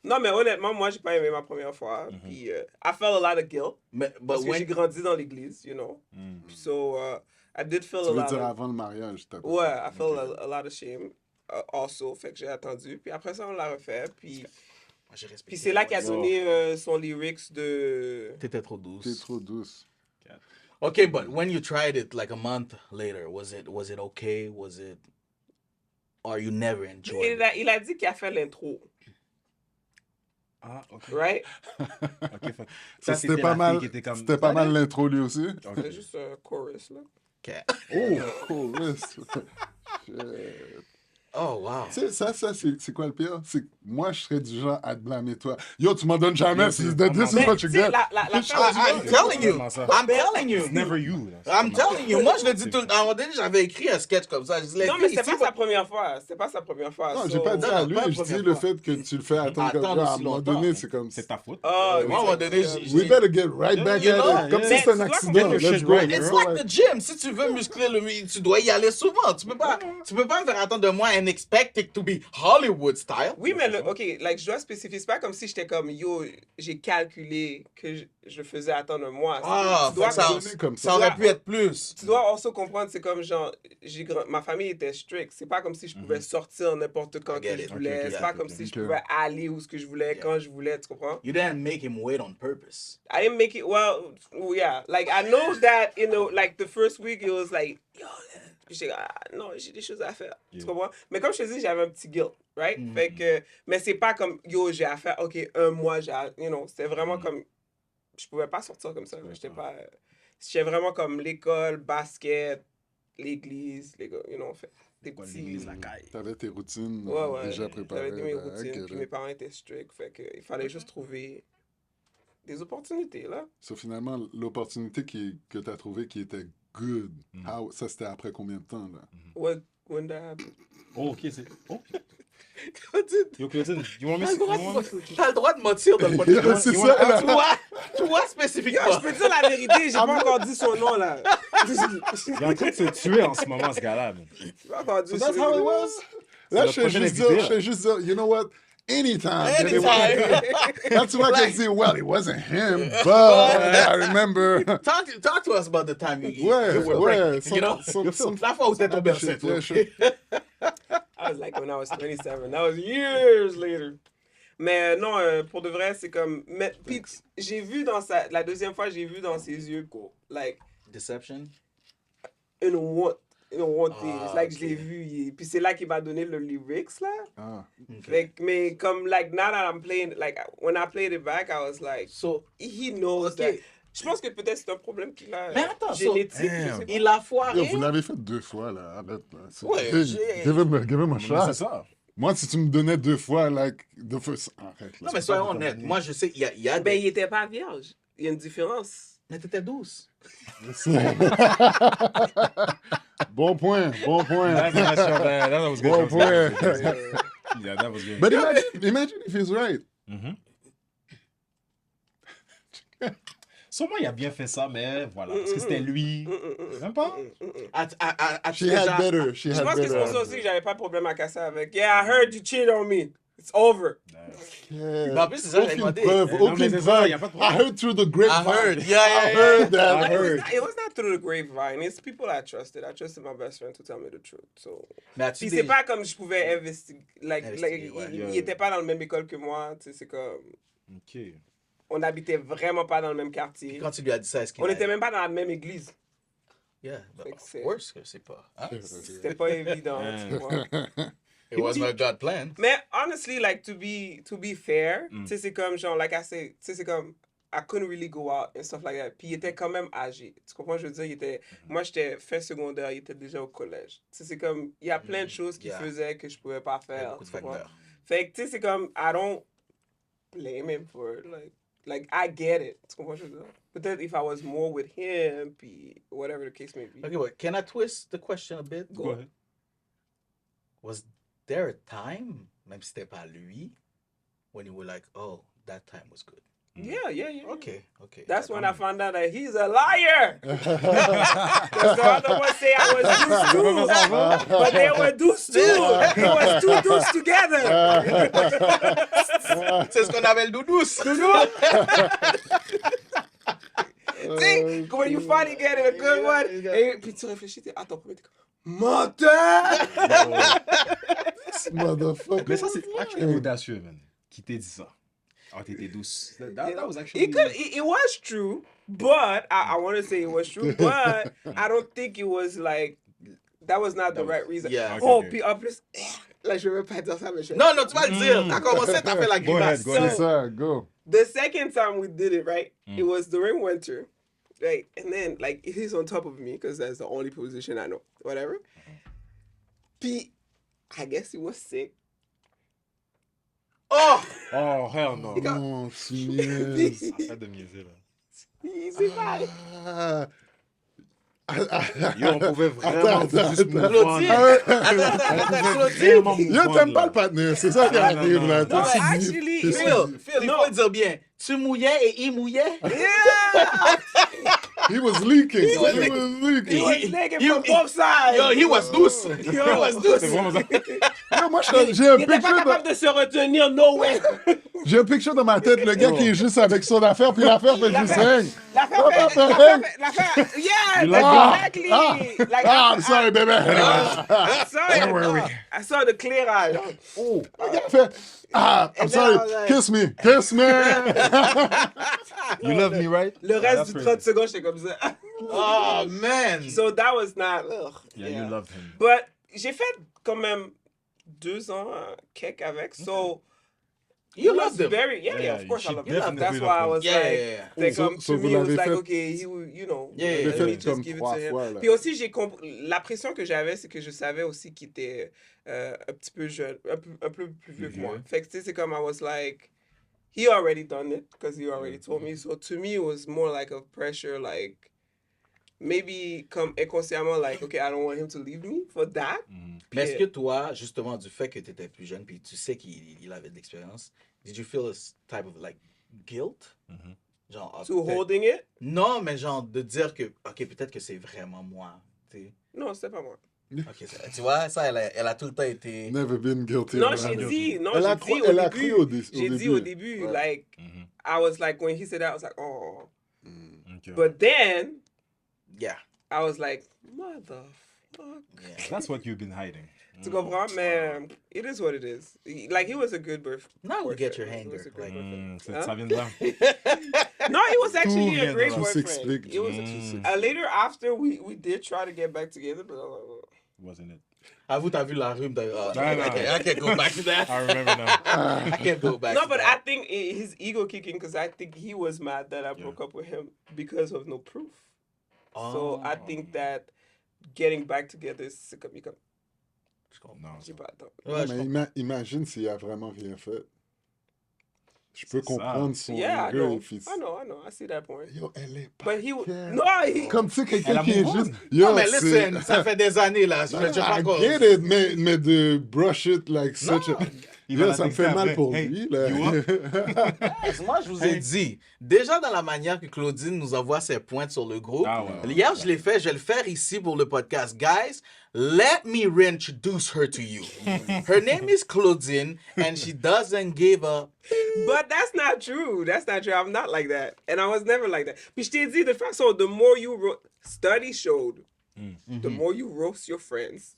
[SPEAKER 3] Non, mais honnêtement, moi, j'ai pas aimé ma première fois. Puis, I felt a lot of guilt.
[SPEAKER 2] Mais
[SPEAKER 3] Parce que
[SPEAKER 2] when-
[SPEAKER 3] j'ai grandi dans l'église, you know. So, I did feel
[SPEAKER 4] Tu
[SPEAKER 3] a
[SPEAKER 4] veux
[SPEAKER 3] lot
[SPEAKER 4] dire
[SPEAKER 3] of...
[SPEAKER 4] avant le mariage, t'as
[SPEAKER 3] Ouais, I felt a lot of shame also. Fait que j'ai attendu. Puis après ça, on l'a refait. Puis,
[SPEAKER 2] Moi, j'ai respecté.
[SPEAKER 3] puis c'est là qu'il a
[SPEAKER 4] Wow.
[SPEAKER 3] donné son lyrics de...
[SPEAKER 2] T'étais trop douce.
[SPEAKER 4] T'es trop douce.
[SPEAKER 2] Okay, but when you tried it like a month later, was it okay? Or you never enjoyed it?
[SPEAKER 3] Il a dit qu'il a fait l'intro,
[SPEAKER 1] Ah, ok.
[SPEAKER 3] right?
[SPEAKER 1] Ok, fait-
[SPEAKER 4] Ça,
[SPEAKER 1] Ça,
[SPEAKER 4] c'était pas
[SPEAKER 1] la
[SPEAKER 4] mal.
[SPEAKER 1] fille qui était comme.
[SPEAKER 4] C'était pas mal l'intro lui aussi.
[SPEAKER 1] Ok.
[SPEAKER 3] C'est juste un chorus, là.
[SPEAKER 2] Okay.
[SPEAKER 4] Oh, cool.
[SPEAKER 2] Oh, wow.
[SPEAKER 4] Tu sais, ça, c'est quoi le pire? C'est que moi, je serais du genre à te blâmer toi. Yo, tu m'en donnes jamais,
[SPEAKER 1] Yo,
[SPEAKER 4] si
[SPEAKER 1] c'est
[SPEAKER 4] this is
[SPEAKER 3] Mais,
[SPEAKER 4] what
[SPEAKER 3] tu
[SPEAKER 4] you
[SPEAKER 3] sais,
[SPEAKER 4] get.
[SPEAKER 2] I'm telling you.
[SPEAKER 1] Vraiment ça.
[SPEAKER 2] I'm telling you.
[SPEAKER 1] It's never you. là.
[SPEAKER 2] I'm telling you. Moi, je le dis tout le temps. À un moment donné, j'avais écrit un sketch comme ça. Je disais,
[SPEAKER 3] Non, mais
[SPEAKER 2] filles,
[SPEAKER 3] c'était
[SPEAKER 2] ici,
[SPEAKER 3] pas sa première fois. C'était pas sa première fois.
[SPEAKER 4] Non,
[SPEAKER 3] so-
[SPEAKER 4] j'ai pas dit
[SPEAKER 2] non,
[SPEAKER 4] à
[SPEAKER 2] non,
[SPEAKER 4] lui,
[SPEAKER 2] pas la
[SPEAKER 4] je dis
[SPEAKER 2] première
[SPEAKER 4] le
[SPEAKER 2] fois.
[SPEAKER 4] fait que tu le fais attendre comme
[SPEAKER 2] Attendre
[SPEAKER 4] ça. À un
[SPEAKER 2] aussi
[SPEAKER 4] moment
[SPEAKER 2] longtemps.
[SPEAKER 4] donné, c'est comme.
[SPEAKER 1] C'est ta faute.
[SPEAKER 3] Ah,
[SPEAKER 2] Moi, à un moment donné,
[SPEAKER 4] We better get right back
[SPEAKER 2] You
[SPEAKER 4] at
[SPEAKER 2] know?
[SPEAKER 4] it. Comme si
[SPEAKER 3] Mais
[SPEAKER 4] c'était un
[SPEAKER 3] tu dois
[SPEAKER 4] accident.
[SPEAKER 1] get your
[SPEAKER 4] Let's
[SPEAKER 1] shit
[SPEAKER 4] go.
[SPEAKER 1] right,
[SPEAKER 2] It's
[SPEAKER 1] bro.
[SPEAKER 2] like the gym. Si tu veux muscler tu dois y aller souvent. Tu peux pas me faire attendre de moi and expect it to be Hollywood style.
[SPEAKER 3] Oui, mais OK, like, je dois spécifier. C'est pas comme si j'étais comme, yo, j'ai calculé que je faisais attendre un mois.
[SPEAKER 2] Ah,
[SPEAKER 3] tu dois,
[SPEAKER 2] ça,
[SPEAKER 4] donner comme
[SPEAKER 2] ça
[SPEAKER 4] ça.
[SPEAKER 2] aurait pu être plus.
[SPEAKER 3] tu dois aussi comprendre, c'est comme genre, ma famille était strict. C'est pas comme si je pouvais sortir n'importe quand
[SPEAKER 2] I get
[SPEAKER 3] que
[SPEAKER 2] it.
[SPEAKER 3] je voulais.
[SPEAKER 1] Ok, ok,
[SPEAKER 3] C'est pas
[SPEAKER 1] ok,
[SPEAKER 3] comme
[SPEAKER 1] ok.
[SPEAKER 3] si je
[SPEAKER 4] Ok.
[SPEAKER 3] pouvais aller où ce que je voulais,
[SPEAKER 2] Yeah.
[SPEAKER 3] quand je voulais, tu comprends?
[SPEAKER 2] You didn't make him wait on purpose.
[SPEAKER 3] I didn't make it, well, yeah. Like, I know that, you know, like, the first week, it was like, yo, puis j'étais non, j'ai des choses à faire. Tu
[SPEAKER 1] Yeah.
[SPEAKER 3] comprends? Mais comme je te dis, j'avais un petit guilt, right? Fait que, mais c'est pas comme, yo, j'ai à faire, OK, un mois, you know, c'était vraiment comme, je pouvais pas sortir comme ça. J'étais vraiment comme l'école, basket, l'église, you know, fait des
[SPEAKER 1] Quoi,
[SPEAKER 3] petits...
[SPEAKER 1] l'église, la caille.
[SPEAKER 4] T'avais tes routines
[SPEAKER 3] Ouais,
[SPEAKER 4] déjà préparées.
[SPEAKER 3] j'avais mes
[SPEAKER 4] I
[SPEAKER 3] routines,
[SPEAKER 4] get
[SPEAKER 3] puis
[SPEAKER 4] it.
[SPEAKER 3] mes parents étaient stricts, fait que il fallait juste trouver des opportunités, là.
[SPEAKER 4] So, finalement, l'opportunité que tu as trouvée qui était good, ça c'était après combien de temps, là?
[SPEAKER 3] When that happened.
[SPEAKER 1] Oh, ok, c'est. Oh,
[SPEAKER 2] Claudine,
[SPEAKER 1] yo, Claudine, you want me
[SPEAKER 2] t'as le droit de mentir dans le podcast.
[SPEAKER 4] C'est ça, là.
[SPEAKER 2] Toi
[SPEAKER 3] Yo,
[SPEAKER 2] spécifiquement.
[SPEAKER 3] je peux te dire la vérité, j'ai pas encore dit son nom, là.
[SPEAKER 1] Il est en train de se tuer en ce moment, ce gars-là. man.
[SPEAKER 3] J'ai pas encore dit
[SPEAKER 4] So that's
[SPEAKER 3] son
[SPEAKER 4] how it
[SPEAKER 3] nom.
[SPEAKER 4] was? Là,
[SPEAKER 1] le
[SPEAKER 4] je fais
[SPEAKER 1] prochain
[SPEAKER 4] juste
[SPEAKER 1] invité,
[SPEAKER 4] dire,
[SPEAKER 1] là.
[SPEAKER 4] you know what? Anytime.
[SPEAKER 2] Anytime.
[SPEAKER 4] Là, tu vois qu'elle dit, well, it wasn't him, but I remember.
[SPEAKER 2] Talk to us about the time you
[SPEAKER 4] Ouais,
[SPEAKER 2] were
[SPEAKER 4] ouais.
[SPEAKER 2] pregnant, you know?
[SPEAKER 4] some-
[SPEAKER 2] La fois où t'es tombé enceinte.
[SPEAKER 4] Yeah,
[SPEAKER 2] ouais.
[SPEAKER 4] sure.
[SPEAKER 3] I was like when I was 27. That was years later. Mais non, pour de vrai, c'est comme... Mais, puis, j'ai vu dans la deuxième fois, j'ai vu dans ses yeux, quoi. Like,
[SPEAKER 2] Deception.
[SPEAKER 3] une want thing.
[SPEAKER 2] Ah,
[SPEAKER 3] Like, je
[SPEAKER 2] ok.
[SPEAKER 3] l'ai vu. Puis c'est là qu'il m'a donné le lyrics, là.
[SPEAKER 4] Ah.
[SPEAKER 3] Fait que, mais comme, like, now that I'm playing... Like, when I played it back, I was like...
[SPEAKER 2] So,
[SPEAKER 3] He knows
[SPEAKER 2] Ok.
[SPEAKER 3] that... Je pense que peut-être c'est un problème qu'il a
[SPEAKER 2] Mais attends,
[SPEAKER 3] génétique. je sais pas.
[SPEAKER 2] il a
[SPEAKER 4] Yo,
[SPEAKER 2] foiré.
[SPEAKER 4] vous l'avez fait 2 fois, là. Arrête, là.
[SPEAKER 2] Ouais,
[SPEAKER 4] Hey,
[SPEAKER 2] j'ai-
[SPEAKER 4] give him a
[SPEAKER 1] Mais
[SPEAKER 4] shot.
[SPEAKER 1] c'est ça.
[SPEAKER 4] Moi, si tu me donnais 2 fois, like, the first... Arrête, là.
[SPEAKER 2] Non, mais soyons honnêtes. Moi, je sais, il y a
[SPEAKER 3] Ben,
[SPEAKER 2] des...
[SPEAKER 3] il était pas vierge. Il y a une différence.
[SPEAKER 2] Mais t'étais douce.
[SPEAKER 4] Bon point, bon point.
[SPEAKER 1] That was good.
[SPEAKER 4] Bon point.
[SPEAKER 1] Yeah, that was good.
[SPEAKER 4] But imagine if he's right.
[SPEAKER 1] Sûrement, il a bien fait ça, mais voilà. Parce que c'était lui. Même pas.
[SPEAKER 4] She had better. She
[SPEAKER 3] Je
[SPEAKER 4] had
[SPEAKER 3] pense que c'est pour ça
[SPEAKER 4] better.
[SPEAKER 3] aussi que j'avais pas de problème à casser avec. Yeah, I heard you cheat on me. It's over.
[SPEAKER 2] Mais en plus, c'est ça, j'avais
[SPEAKER 4] Aucune
[SPEAKER 2] demandé.
[SPEAKER 4] preuve,
[SPEAKER 1] Non, mais
[SPEAKER 4] aucune
[SPEAKER 1] c'est ça,
[SPEAKER 4] preuve.
[SPEAKER 1] y a pas de
[SPEAKER 4] I
[SPEAKER 1] problème.
[SPEAKER 4] heard through the grapevine.
[SPEAKER 2] I heard, yeah.
[SPEAKER 4] I heard that.
[SPEAKER 1] I
[SPEAKER 4] I heard.
[SPEAKER 3] It was not through the grapevine. It's people I trusted. I trusted my best friend to tell me the truth. So.
[SPEAKER 2] Mais as-tu
[SPEAKER 3] Puis
[SPEAKER 2] des-
[SPEAKER 3] c'est pas comme je pouvais investiguer.
[SPEAKER 2] Investiguer, ouais.
[SPEAKER 3] Il était pas dans la même école que moi. Tu sais, c'est comme.
[SPEAKER 1] Ok.
[SPEAKER 3] On n'habitait vraiment pas dans le même quartier.
[SPEAKER 2] Quand tu lui as dit ça, est-ce qu'il
[SPEAKER 3] On
[SPEAKER 2] a-
[SPEAKER 3] n'était même pas dans la même église.
[SPEAKER 2] Yeah, but
[SPEAKER 3] Fait que
[SPEAKER 2] of
[SPEAKER 3] c'est-
[SPEAKER 2] course que c'est pas. Hein?
[SPEAKER 3] C'était pas évident. tu vois.
[SPEAKER 2] It was my God plan.
[SPEAKER 3] Mais honestly, like to be fair, tu sais, c'est comme genre, like I said, tu sais, c'est comme I couldn't really go out and stuff like that. Puis il était quand même âgé. Tu comprends? Je veux dire, il était. Moi, j'étais fin secondaire, il était déjà au collège. Tu sais, c'est comme. Il y a plein de choses qu'il
[SPEAKER 2] Yeah.
[SPEAKER 3] faisait que je pouvais pas
[SPEAKER 2] Il y a
[SPEAKER 3] faire.
[SPEAKER 2] beaucoup de
[SPEAKER 3] tu comprends?
[SPEAKER 2] facteurs.
[SPEAKER 3] Fait que, tu sais, c'est comme. I don't blame him for it. Like I get it. Tu comprends? Je veux dire? Peut-être if I was more with him, puis whatever the case may be.
[SPEAKER 2] Okay, but can I twist the question a bit?
[SPEAKER 1] Go ahead.
[SPEAKER 2] Was there a time, même si c'était pas lui, when you were like, oh, that time was good?
[SPEAKER 3] Yeah.
[SPEAKER 2] Okay.
[SPEAKER 3] That's when I found out that he's a liar. Because the other one say I was deuce too, but they were deuce too. It was two deuce together.
[SPEAKER 2] C'est ce qu'on appelle doudous.
[SPEAKER 3] See, when you finally get it, a good one, et puis tu réfléchis, t'es attends, premier, t'es comme menteur.
[SPEAKER 4] Motherfucker.
[SPEAKER 1] Mais ça, c'est actually audacieux, man. Qui t'ait dit ça? Oh, t'étais douce.
[SPEAKER 3] You
[SPEAKER 1] That
[SPEAKER 3] know?
[SPEAKER 1] was actually...
[SPEAKER 3] It was true, but I want to say it was true, but I don't think it was like that was not the right reason.
[SPEAKER 2] Yeah.
[SPEAKER 1] Okay,
[SPEAKER 3] Oh,
[SPEAKER 1] okay.
[SPEAKER 3] puis en plus, là je vais pas dire ça, mais je...
[SPEAKER 2] Non, non, tu vas le dire. T'as commencé, t'as fait la
[SPEAKER 1] Go ahead,
[SPEAKER 2] grimace.
[SPEAKER 1] go
[SPEAKER 4] C'est
[SPEAKER 1] ahead.
[SPEAKER 4] ça, go.
[SPEAKER 3] The second time we did it, right? It was during winter, right? And then like he's on top of me because that's the only position I know, whatever. Puis I guess he was sick.
[SPEAKER 2] Oh!
[SPEAKER 1] Oh, hell no.
[SPEAKER 4] Non, tu niaises.
[SPEAKER 1] Arrête de niaiser, là.
[SPEAKER 3] C'est pas.
[SPEAKER 1] Yo, on pouvait vraiment
[SPEAKER 4] Attends,
[SPEAKER 1] juste
[SPEAKER 4] attends.
[SPEAKER 1] move on.
[SPEAKER 2] Claudine! Attends, Claudine!
[SPEAKER 1] Vraiment move
[SPEAKER 4] Yo,
[SPEAKER 1] on,
[SPEAKER 4] t'aimes
[SPEAKER 1] là.
[SPEAKER 4] pas le partenaire, c'est ça qui
[SPEAKER 1] Non, non,
[SPEAKER 4] arrive,
[SPEAKER 1] non,
[SPEAKER 4] là.
[SPEAKER 1] non.
[SPEAKER 4] Toi,
[SPEAKER 3] Non,
[SPEAKER 4] tu
[SPEAKER 3] mais
[SPEAKER 4] dis-
[SPEAKER 3] actually,
[SPEAKER 4] t'es-
[SPEAKER 2] Phil, il faut le dire bien. Tu mouillais et il mouillait?
[SPEAKER 3] Yeah!
[SPEAKER 4] He was leaking. He
[SPEAKER 2] was
[SPEAKER 4] was
[SPEAKER 3] He
[SPEAKER 4] leaking.
[SPEAKER 3] was naked
[SPEAKER 2] You-
[SPEAKER 3] from both sides.
[SPEAKER 2] Yo, he was douce. He was douce.
[SPEAKER 1] C'est vraiment ça.
[SPEAKER 4] Yo, moi, j'ai un
[SPEAKER 3] Il était pas
[SPEAKER 4] picture
[SPEAKER 3] capable de se retenir, no way.
[SPEAKER 4] j'ai un picture dans ma tête, le gars qui est juste avec son affaire, puis l'affaire fait juste hang.
[SPEAKER 3] L'affaire, yeah,
[SPEAKER 1] You like
[SPEAKER 3] that's
[SPEAKER 1] that?
[SPEAKER 3] exactly. Like,
[SPEAKER 4] I'm sorry, baby.
[SPEAKER 3] I'm sorry.
[SPEAKER 1] Don't worry.
[SPEAKER 3] I saw the clearage.
[SPEAKER 4] Oh, le gars fait, I'm
[SPEAKER 3] And then
[SPEAKER 4] sorry,
[SPEAKER 3] I was like-
[SPEAKER 4] kiss me, kiss me.
[SPEAKER 1] You love me, right?
[SPEAKER 3] Le
[SPEAKER 1] That's
[SPEAKER 3] reste du
[SPEAKER 1] crazy.
[SPEAKER 3] 30 secondes, j'étais comme ça.
[SPEAKER 2] Oh, man!
[SPEAKER 3] So that was not. Ugh,
[SPEAKER 1] Yeah, you loved him.
[SPEAKER 3] But j'ai fait quand même 2 ans quelques avec. So
[SPEAKER 2] You
[SPEAKER 3] he was
[SPEAKER 2] loved him.
[SPEAKER 3] very, yeah,
[SPEAKER 1] Yeah,
[SPEAKER 3] of course I
[SPEAKER 1] she
[SPEAKER 3] love him.
[SPEAKER 1] definitely
[SPEAKER 3] That's why I
[SPEAKER 1] loved him.
[SPEAKER 3] was
[SPEAKER 2] Yeah,
[SPEAKER 3] like,
[SPEAKER 2] yeah, yeah.
[SPEAKER 3] c'est
[SPEAKER 4] So-
[SPEAKER 3] comme,
[SPEAKER 4] so
[SPEAKER 3] to
[SPEAKER 4] vous
[SPEAKER 3] me, it was
[SPEAKER 4] l'avez
[SPEAKER 3] like,
[SPEAKER 4] fait-
[SPEAKER 3] okay, he would, you know,
[SPEAKER 2] Yeah,
[SPEAKER 3] let
[SPEAKER 2] yeah,
[SPEAKER 3] me
[SPEAKER 2] yeah.
[SPEAKER 3] just
[SPEAKER 4] Comme
[SPEAKER 3] give it
[SPEAKER 4] 3
[SPEAKER 3] to him.
[SPEAKER 4] fois, là.
[SPEAKER 3] Puis aussi, la pression que j'avais, c'est que je savais aussi qu'il était un petit peu jeune, un peu plus vieux que moi. Fait que tu sais, c'est comme I was like, he already done it because he already told me. So to me, it was more like a pressure, like maybe comme inconsciemment, like, okay, I don't want him to leave me for that.
[SPEAKER 2] Mais est-ce que toi, justement, du fait que tu étais plus jeune, puis tu sais qu'il avait de l'expérience, did you feel this type of, like, guilt? Genre, ah,
[SPEAKER 3] To
[SPEAKER 2] peut-être-
[SPEAKER 3] holding it?
[SPEAKER 2] Non, mais genre, de dire que, OK, peut-être que c'est vraiment moi, tu sais.
[SPEAKER 3] Non, c'était pas moi.
[SPEAKER 2] OK, tu vois, ça, elle a tout le temps été...
[SPEAKER 4] Never been guilty.
[SPEAKER 3] Non,
[SPEAKER 4] of
[SPEAKER 3] j'ai
[SPEAKER 4] that.
[SPEAKER 3] dit, non,
[SPEAKER 4] Elle a
[SPEAKER 3] j'ai
[SPEAKER 4] cru-
[SPEAKER 3] dit
[SPEAKER 4] elle
[SPEAKER 3] au
[SPEAKER 4] a
[SPEAKER 3] début.
[SPEAKER 4] cru au dé- au
[SPEAKER 3] J'ai dit
[SPEAKER 4] début.
[SPEAKER 3] au début,
[SPEAKER 4] Ouais.
[SPEAKER 3] like, I was like, when he said that, I was like, oh.
[SPEAKER 1] Okay.
[SPEAKER 3] But then,
[SPEAKER 2] Yeah.
[SPEAKER 3] I was like, motherfucker.
[SPEAKER 2] Yeah.
[SPEAKER 1] That's what you've been hiding.
[SPEAKER 3] Tu comprends? Mais it is what it is. Like, he was a good birth.
[SPEAKER 2] Now we get your
[SPEAKER 3] boyfriend. He was
[SPEAKER 2] hanger.
[SPEAKER 3] a good
[SPEAKER 2] Like,
[SPEAKER 3] boyfriend.
[SPEAKER 1] Ça
[SPEAKER 3] Huh?
[SPEAKER 1] vient de là.
[SPEAKER 3] No, he was actually
[SPEAKER 1] Tout
[SPEAKER 3] a
[SPEAKER 1] vient
[SPEAKER 3] great
[SPEAKER 1] de là.
[SPEAKER 4] Tout
[SPEAKER 3] boyfriend.
[SPEAKER 4] s'explique.
[SPEAKER 3] It was later after we did try to get back together, but I was like,
[SPEAKER 1] Wasn't it?
[SPEAKER 2] avoue, t'as vu la rhume de...
[SPEAKER 1] Non, non.
[SPEAKER 2] I can't go back to that.
[SPEAKER 1] I remember now.
[SPEAKER 2] I can't go back
[SPEAKER 3] no,
[SPEAKER 2] to
[SPEAKER 3] but I
[SPEAKER 2] that.
[SPEAKER 3] think his ego kicking because I think he was mad that I broke up with him because of no proof. So I think that getting back together is comme
[SPEAKER 1] Non.
[SPEAKER 3] j'ai pas attends.
[SPEAKER 2] Ouais,
[SPEAKER 4] Non, mais imagine s'il a vraiment rien fait. Je peux
[SPEAKER 1] C'est ça.
[SPEAKER 4] comprendre son
[SPEAKER 3] Yeah, I know.
[SPEAKER 4] orgueil. fils.
[SPEAKER 3] I know. I see that point.
[SPEAKER 4] Yo, elle est pas.
[SPEAKER 3] But he
[SPEAKER 4] fière.
[SPEAKER 3] no, he
[SPEAKER 4] Comme tu sais,
[SPEAKER 1] Elle
[SPEAKER 4] quelqu'un
[SPEAKER 1] a
[SPEAKER 4] qui est
[SPEAKER 1] move on.
[SPEAKER 4] juste. Yo,
[SPEAKER 2] Non, mais
[SPEAKER 4] c'est-
[SPEAKER 2] listen, ça fait des années, là. Je vais pas
[SPEAKER 4] I
[SPEAKER 2] encore...
[SPEAKER 4] get it, mais de brush it like such a.
[SPEAKER 1] Il va
[SPEAKER 4] Yo,
[SPEAKER 1] la
[SPEAKER 4] ça me
[SPEAKER 1] texter
[SPEAKER 4] fait mal
[SPEAKER 1] après.
[SPEAKER 4] pour
[SPEAKER 1] Hey,
[SPEAKER 4] lui, là.
[SPEAKER 1] you up?
[SPEAKER 2] Moi, je vous ai dit, déjà dans la manière que Claudine nous envoie ses pointes sur le groupe,
[SPEAKER 1] Ah ouais.
[SPEAKER 2] hier, je l'ai fait, je vais le faire ici pour le podcast. Guys, let me reintroduce her to you. Her name is Claudine, and she doesn't give a...
[SPEAKER 3] But that's not true. That's not true. I'm not like that. And I was never like that. Puis je t'ai dit, de toute façon, the more you study showed, the more you roast your friends,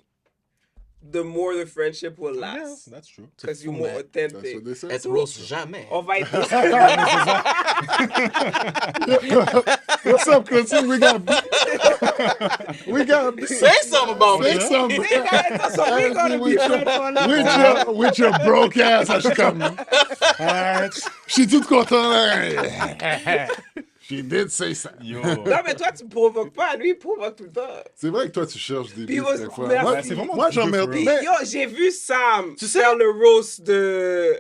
[SPEAKER 3] the more the friendship will
[SPEAKER 1] Yeah,
[SPEAKER 3] last.
[SPEAKER 1] that's true.
[SPEAKER 3] Because you're
[SPEAKER 2] fou,
[SPEAKER 3] more
[SPEAKER 2] man.
[SPEAKER 4] That's
[SPEAKER 3] authentic.
[SPEAKER 4] what they say.
[SPEAKER 2] Elle te roast jamais.
[SPEAKER 3] On va être...
[SPEAKER 4] What's up, Christine? We got. We got.
[SPEAKER 2] Say something about me.
[SPEAKER 4] Say something.
[SPEAKER 3] So we gonna be friends
[SPEAKER 4] With your broke ass, je suis comme. Je suis tout content. She did say ça.
[SPEAKER 1] Yo.
[SPEAKER 3] Non, mais toi, tu provoques pas. Lui, il provoque tout le temps.
[SPEAKER 4] C'est vrai que toi, tu cherches des
[SPEAKER 3] Puis
[SPEAKER 4] bifs
[SPEAKER 3] moi,
[SPEAKER 4] des fois.
[SPEAKER 3] merci.
[SPEAKER 4] Moi,
[SPEAKER 1] C'est vraiment
[SPEAKER 4] moi
[SPEAKER 1] du
[SPEAKER 4] j'en
[SPEAKER 1] bif,
[SPEAKER 4] mets.
[SPEAKER 1] bro.
[SPEAKER 3] Puis,
[SPEAKER 4] mais-
[SPEAKER 3] yo, j'ai vu Sam
[SPEAKER 2] Tu sais-
[SPEAKER 3] faire le roast de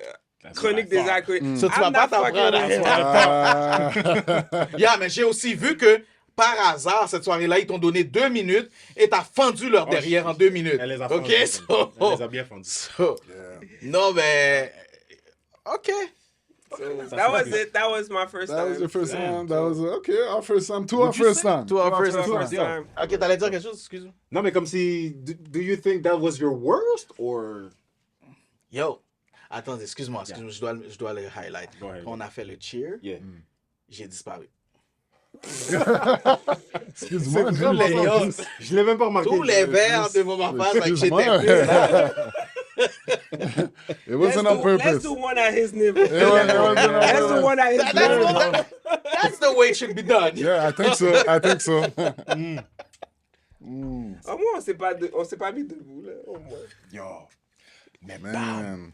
[SPEAKER 3] Chronique des
[SPEAKER 1] fuck.
[SPEAKER 3] Alcooliques.
[SPEAKER 2] So, tu vas
[SPEAKER 3] I'm
[SPEAKER 2] pas
[SPEAKER 3] not
[SPEAKER 2] t'en
[SPEAKER 3] fucking
[SPEAKER 2] prendre
[SPEAKER 3] with
[SPEAKER 2] à
[SPEAKER 3] that.
[SPEAKER 4] Ah.
[SPEAKER 2] Yeah, mais j'ai aussi vu que, par hasard, cette soirée-là, ils t'ont donné 2 minutes et t'as fendu leur derrière en 2 minutes.
[SPEAKER 1] Elle les a
[SPEAKER 2] OK,
[SPEAKER 1] fendus.
[SPEAKER 2] so...
[SPEAKER 1] Elle les a bien fendus.
[SPEAKER 2] so- Non, mais... OK.
[SPEAKER 3] That was it. That was my first
[SPEAKER 4] That
[SPEAKER 3] time.
[SPEAKER 4] was your first
[SPEAKER 1] Damn.
[SPEAKER 4] time. That was okay. Our first time. Our
[SPEAKER 1] Would you
[SPEAKER 4] first
[SPEAKER 1] say-
[SPEAKER 4] time.
[SPEAKER 2] To our first
[SPEAKER 3] First
[SPEAKER 2] time.
[SPEAKER 3] time.
[SPEAKER 2] OK, t'allais dire quelque chose? Excuse-moi.
[SPEAKER 1] Non, mais comme si... Do you think that was your worst or...
[SPEAKER 2] Yo, attends, excuse-moi, je dois le highlight.
[SPEAKER 1] Go ahead.
[SPEAKER 2] On a fait le cheer,
[SPEAKER 1] Yeah.
[SPEAKER 2] j'ai disparu.
[SPEAKER 4] Excuse-moi.
[SPEAKER 2] Tous les, yo,
[SPEAKER 1] Je l'ai même pas remarqué.
[SPEAKER 2] tous les verres de mon face, like,
[SPEAKER 4] Excuse-moi.
[SPEAKER 2] j'étais plus là.
[SPEAKER 4] It wasn't on
[SPEAKER 3] Let's
[SPEAKER 4] purpose.
[SPEAKER 3] do one at his nipple.
[SPEAKER 4] It wasn't on
[SPEAKER 3] Let's do
[SPEAKER 4] purpose.
[SPEAKER 3] one at his nipple.
[SPEAKER 2] That's the way it should be done.
[SPEAKER 4] Yeah, I think so. I think so.
[SPEAKER 3] Au moins, on s'est pas mis debout, là. Au moins.
[SPEAKER 1] Yo. Mais
[SPEAKER 4] Man.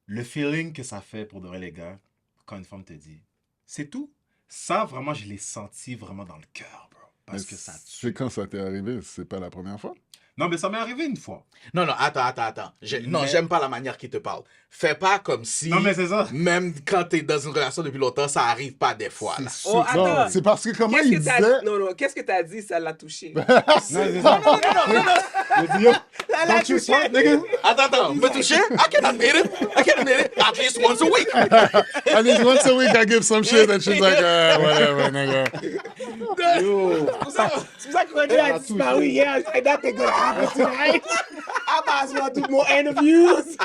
[SPEAKER 1] le feeling que ça fait pour de vrai, les gars, quand une femme te dit, c'est tout. Ça, vraiment, je l'ai senti vraiment dans le cœur, bro. Parce que ça tue.
[SPEAKER 4] C'est quand ça t'est arrivé? C'est pas la première fois?
[SPEAKER 1] Non, mais ça m'est arrivé une fois.
[SPEAKER 2] Non, attends. Non,
[SPEAKER 1] Mais-
[SPEAKER 2] j'aime pas la manière qu'il te parle. Fais pas comme si,
[SPEAKER 1] Non, mais c'est ça.
[SPEAKER 2] même quand t'es dans une relation depuis longtemps, ça arrive pas des fois. Là.
[SPEAKER 4] C'est
[SPEAKER 3] Oh,
[SPEAKER 4] non,
[SPEAKER 3] attends.
[SPEAKER 4] c'est parce que comment
[SPEAKER 3] Qu'est-ce
[SPEAKER 4] il
[SPEAKER 3] que t'as
[SPEAKER 4] disait...
[SPEAKER 3] Non, qu'est-ce que t'as dit, ça l'a touché.
[SPEAKER 1] Non, c'est ça. Je dis, yo,
[SPEAKER 3] Ça l'a
[SPEAKER 1] don't you
[SPEAKER 3] touché.
[SPEAKER 1] smart, nigga?
[SPEAKER 2] Attends, me toucher? I can admit it. At least once a week.
[SPEAKER 4] At least once a week, I give some shit and she's like, whatever, nigga.
[SPEAKER 1] Yo.
[SPEAKER 3] C'est pour ça que Roger a disparu hier. I said, that ain't gonna happen tonight. I might as well do more interviews.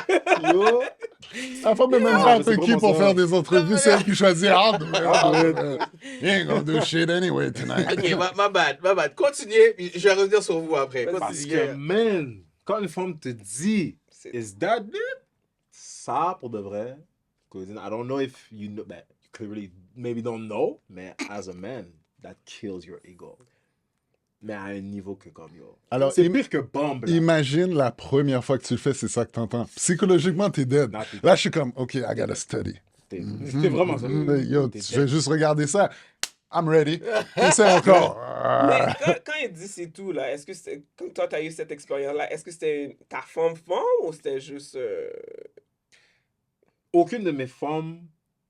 [SPEAKER 1] Yo.
[SPEAKER 4] La femme est même
[SPEAKER 1] mais
[SPEAKER 4] pas
[SPEAKER 1] c'est
[SPEAKER 4] fait qui
[SPEAKER 1] vraiment
[SPEAKER 4] pour
[SPEAKER 1] ça.
[SPEAKER 4] faire des entrevues, c'est elle qui choisit hard. You ain't gonna do shit anyway tonight.
[SPEAKER 2] Ok, my bad. Continuez, je vais revenir sur vous après.
[SPEAKER 1] Parce que, man, quand une femme te dit, is that it? Ça, pour de vrai, because I don't know if you know that, you clearly maybe don't know, mais as a man, that kills your ego. Mais à un niveau que comme yo.
[SPEAKER 4] Alors,
[SPEAKER 1] C'est pire que bombe. là.
[SPEAKER 4] Imagine la première fois que tu le fais, c'est ça que t'entends. Psychologiquement, t'es dead.
[SPEAKER 1] Non, t'es
[SPEAKER 4] Là, je suis comme, OK, I gotta study.
[SPEAKER 1] C'est vraiment ça.
[SPEAKER 4] Yo,
[SPEAKER 1] T'es
[SPEAKER 4] je vais
[SPEAKER 1] dead.
[SPEAKER 4] juste regarder ça. I'm ready. Tu sais encore.
[SPEAKER 3] Mais quand il dit c'est tout, là, est-ce que c'est. Comme toi, t'as eu cette expérience-là, est-ce que c'était ta femme ou c'était juste.
[SPEAKER 1] Aucune de mes femmes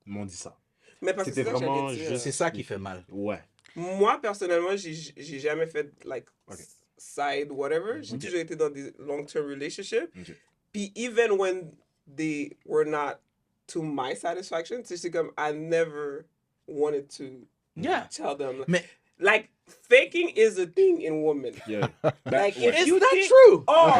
[SPEAKER 1] m'ont dit ça.
[SPEAKER 3] Mais parce que
[SPEAKER 1] C'était
[SPEAKER 3] c'est ça que
[SPEAKER 1] vraiment
[SPEAKER 3] j'allais dire.
[SPEAKER 1] juste-
[SPEAKER 2] C'est ça qui fait mal.
[SPEAKER 1] Ouais.
[SPEAKER 3] Moi, personnellement, j'ai jamais fait, like,
[SPEAKER 1] Ok.
[SPEAKER 3] side whatever. J'ai
[SPEAKER 1] Ok.
[SPEAKER 3] toujours été dans des long-term relationships.
[SPEAKER 1] Ok.
[SPEAKER 3] Puis, even when they were not to my satisfaction, tu sais, c'est comme, I never wanted to
[SPEAKER 2] Yeah.
[SPEAKER 3] tell them.
[SPEAKER 2] Mais
[SPEAKER 3] Like, faking is a thing in women.
[SPEAKER 1] Yeah.
[SPEAKER 3] Like,
[SPEAKER 1] Ouais.
[SPEAKER 3] if
[SPEAKER 2] is
[SPEAKER 3] you
[SPEAKER 2] that
[SPEAKER 3] think,
[SPEAKER 2] true?
[SPEAKER 3] Oh,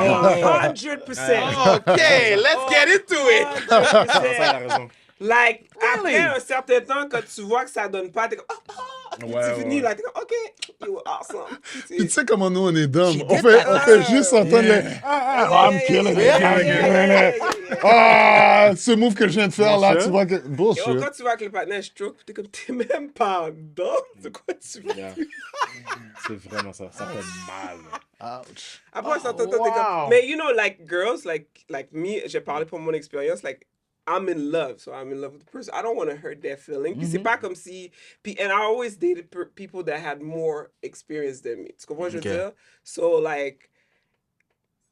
[SPEAKER 3] 100%.
[SPEAKER 2] Okay, let's get into it.
[SPEAKER 3] 100%.
[SPEAKER 1] Ça, il a raison.
[SPEAKER 3] Like,
[SPEAKER 2] Really?
[SPEAKER 3] après un certain temps, quand tu vois que ça donne pas, t'es comme,
[SPEAKER 1] Ouais,
[SPEAKER 3] c'est fini,
[SPEAKER 1] ouais.
[SPEAKER 3] là, t'es comme, OK, you were awesome.
[SPEAKER 4] Puis tu sais comment nous, on est dumb.
[SPEAKER 2] She
[SPEAKER 4] On
[SPEAKER 2] did
[SPEAKER 4] fait,
[SPEAKER 2] that.
[SPEAKER 4] on fait juste entendre les... I'm killing it. Ah, ce move que je viens de faire, là,
[SPEAKER 1] Bullshit.
[SPEAKER 4] tu vois que...
[SPEAKER 3] Yo,
[SPEAKER 4] Bullshit.
[SPEAKER 3] quand tu vois que le partenaire stroke, t'es comme, t'es même pas dedans. De quoi tu veux?
[SPEAKER 1] Yeah. C'est vraiment ça. Ça fait mal. man.
[SPEAKER 4] Ouch.
[SPEAKER 3] Après, un certain temps, t'es
[SPEAKER 2] wow.
[SPEAKER 3] comme, mais you know, like girls, like me, j'ai parlé pour mon expérience, like, I'm in love, so I'm in love with the person. I don't want to hurt their feeling. Puis c'est pas comme si, puis and I always dated people that had more experience than me. Tu comprends ce que je veux
[SPEAKER 2] Okay.
[SPEAKER 3] dire? So like,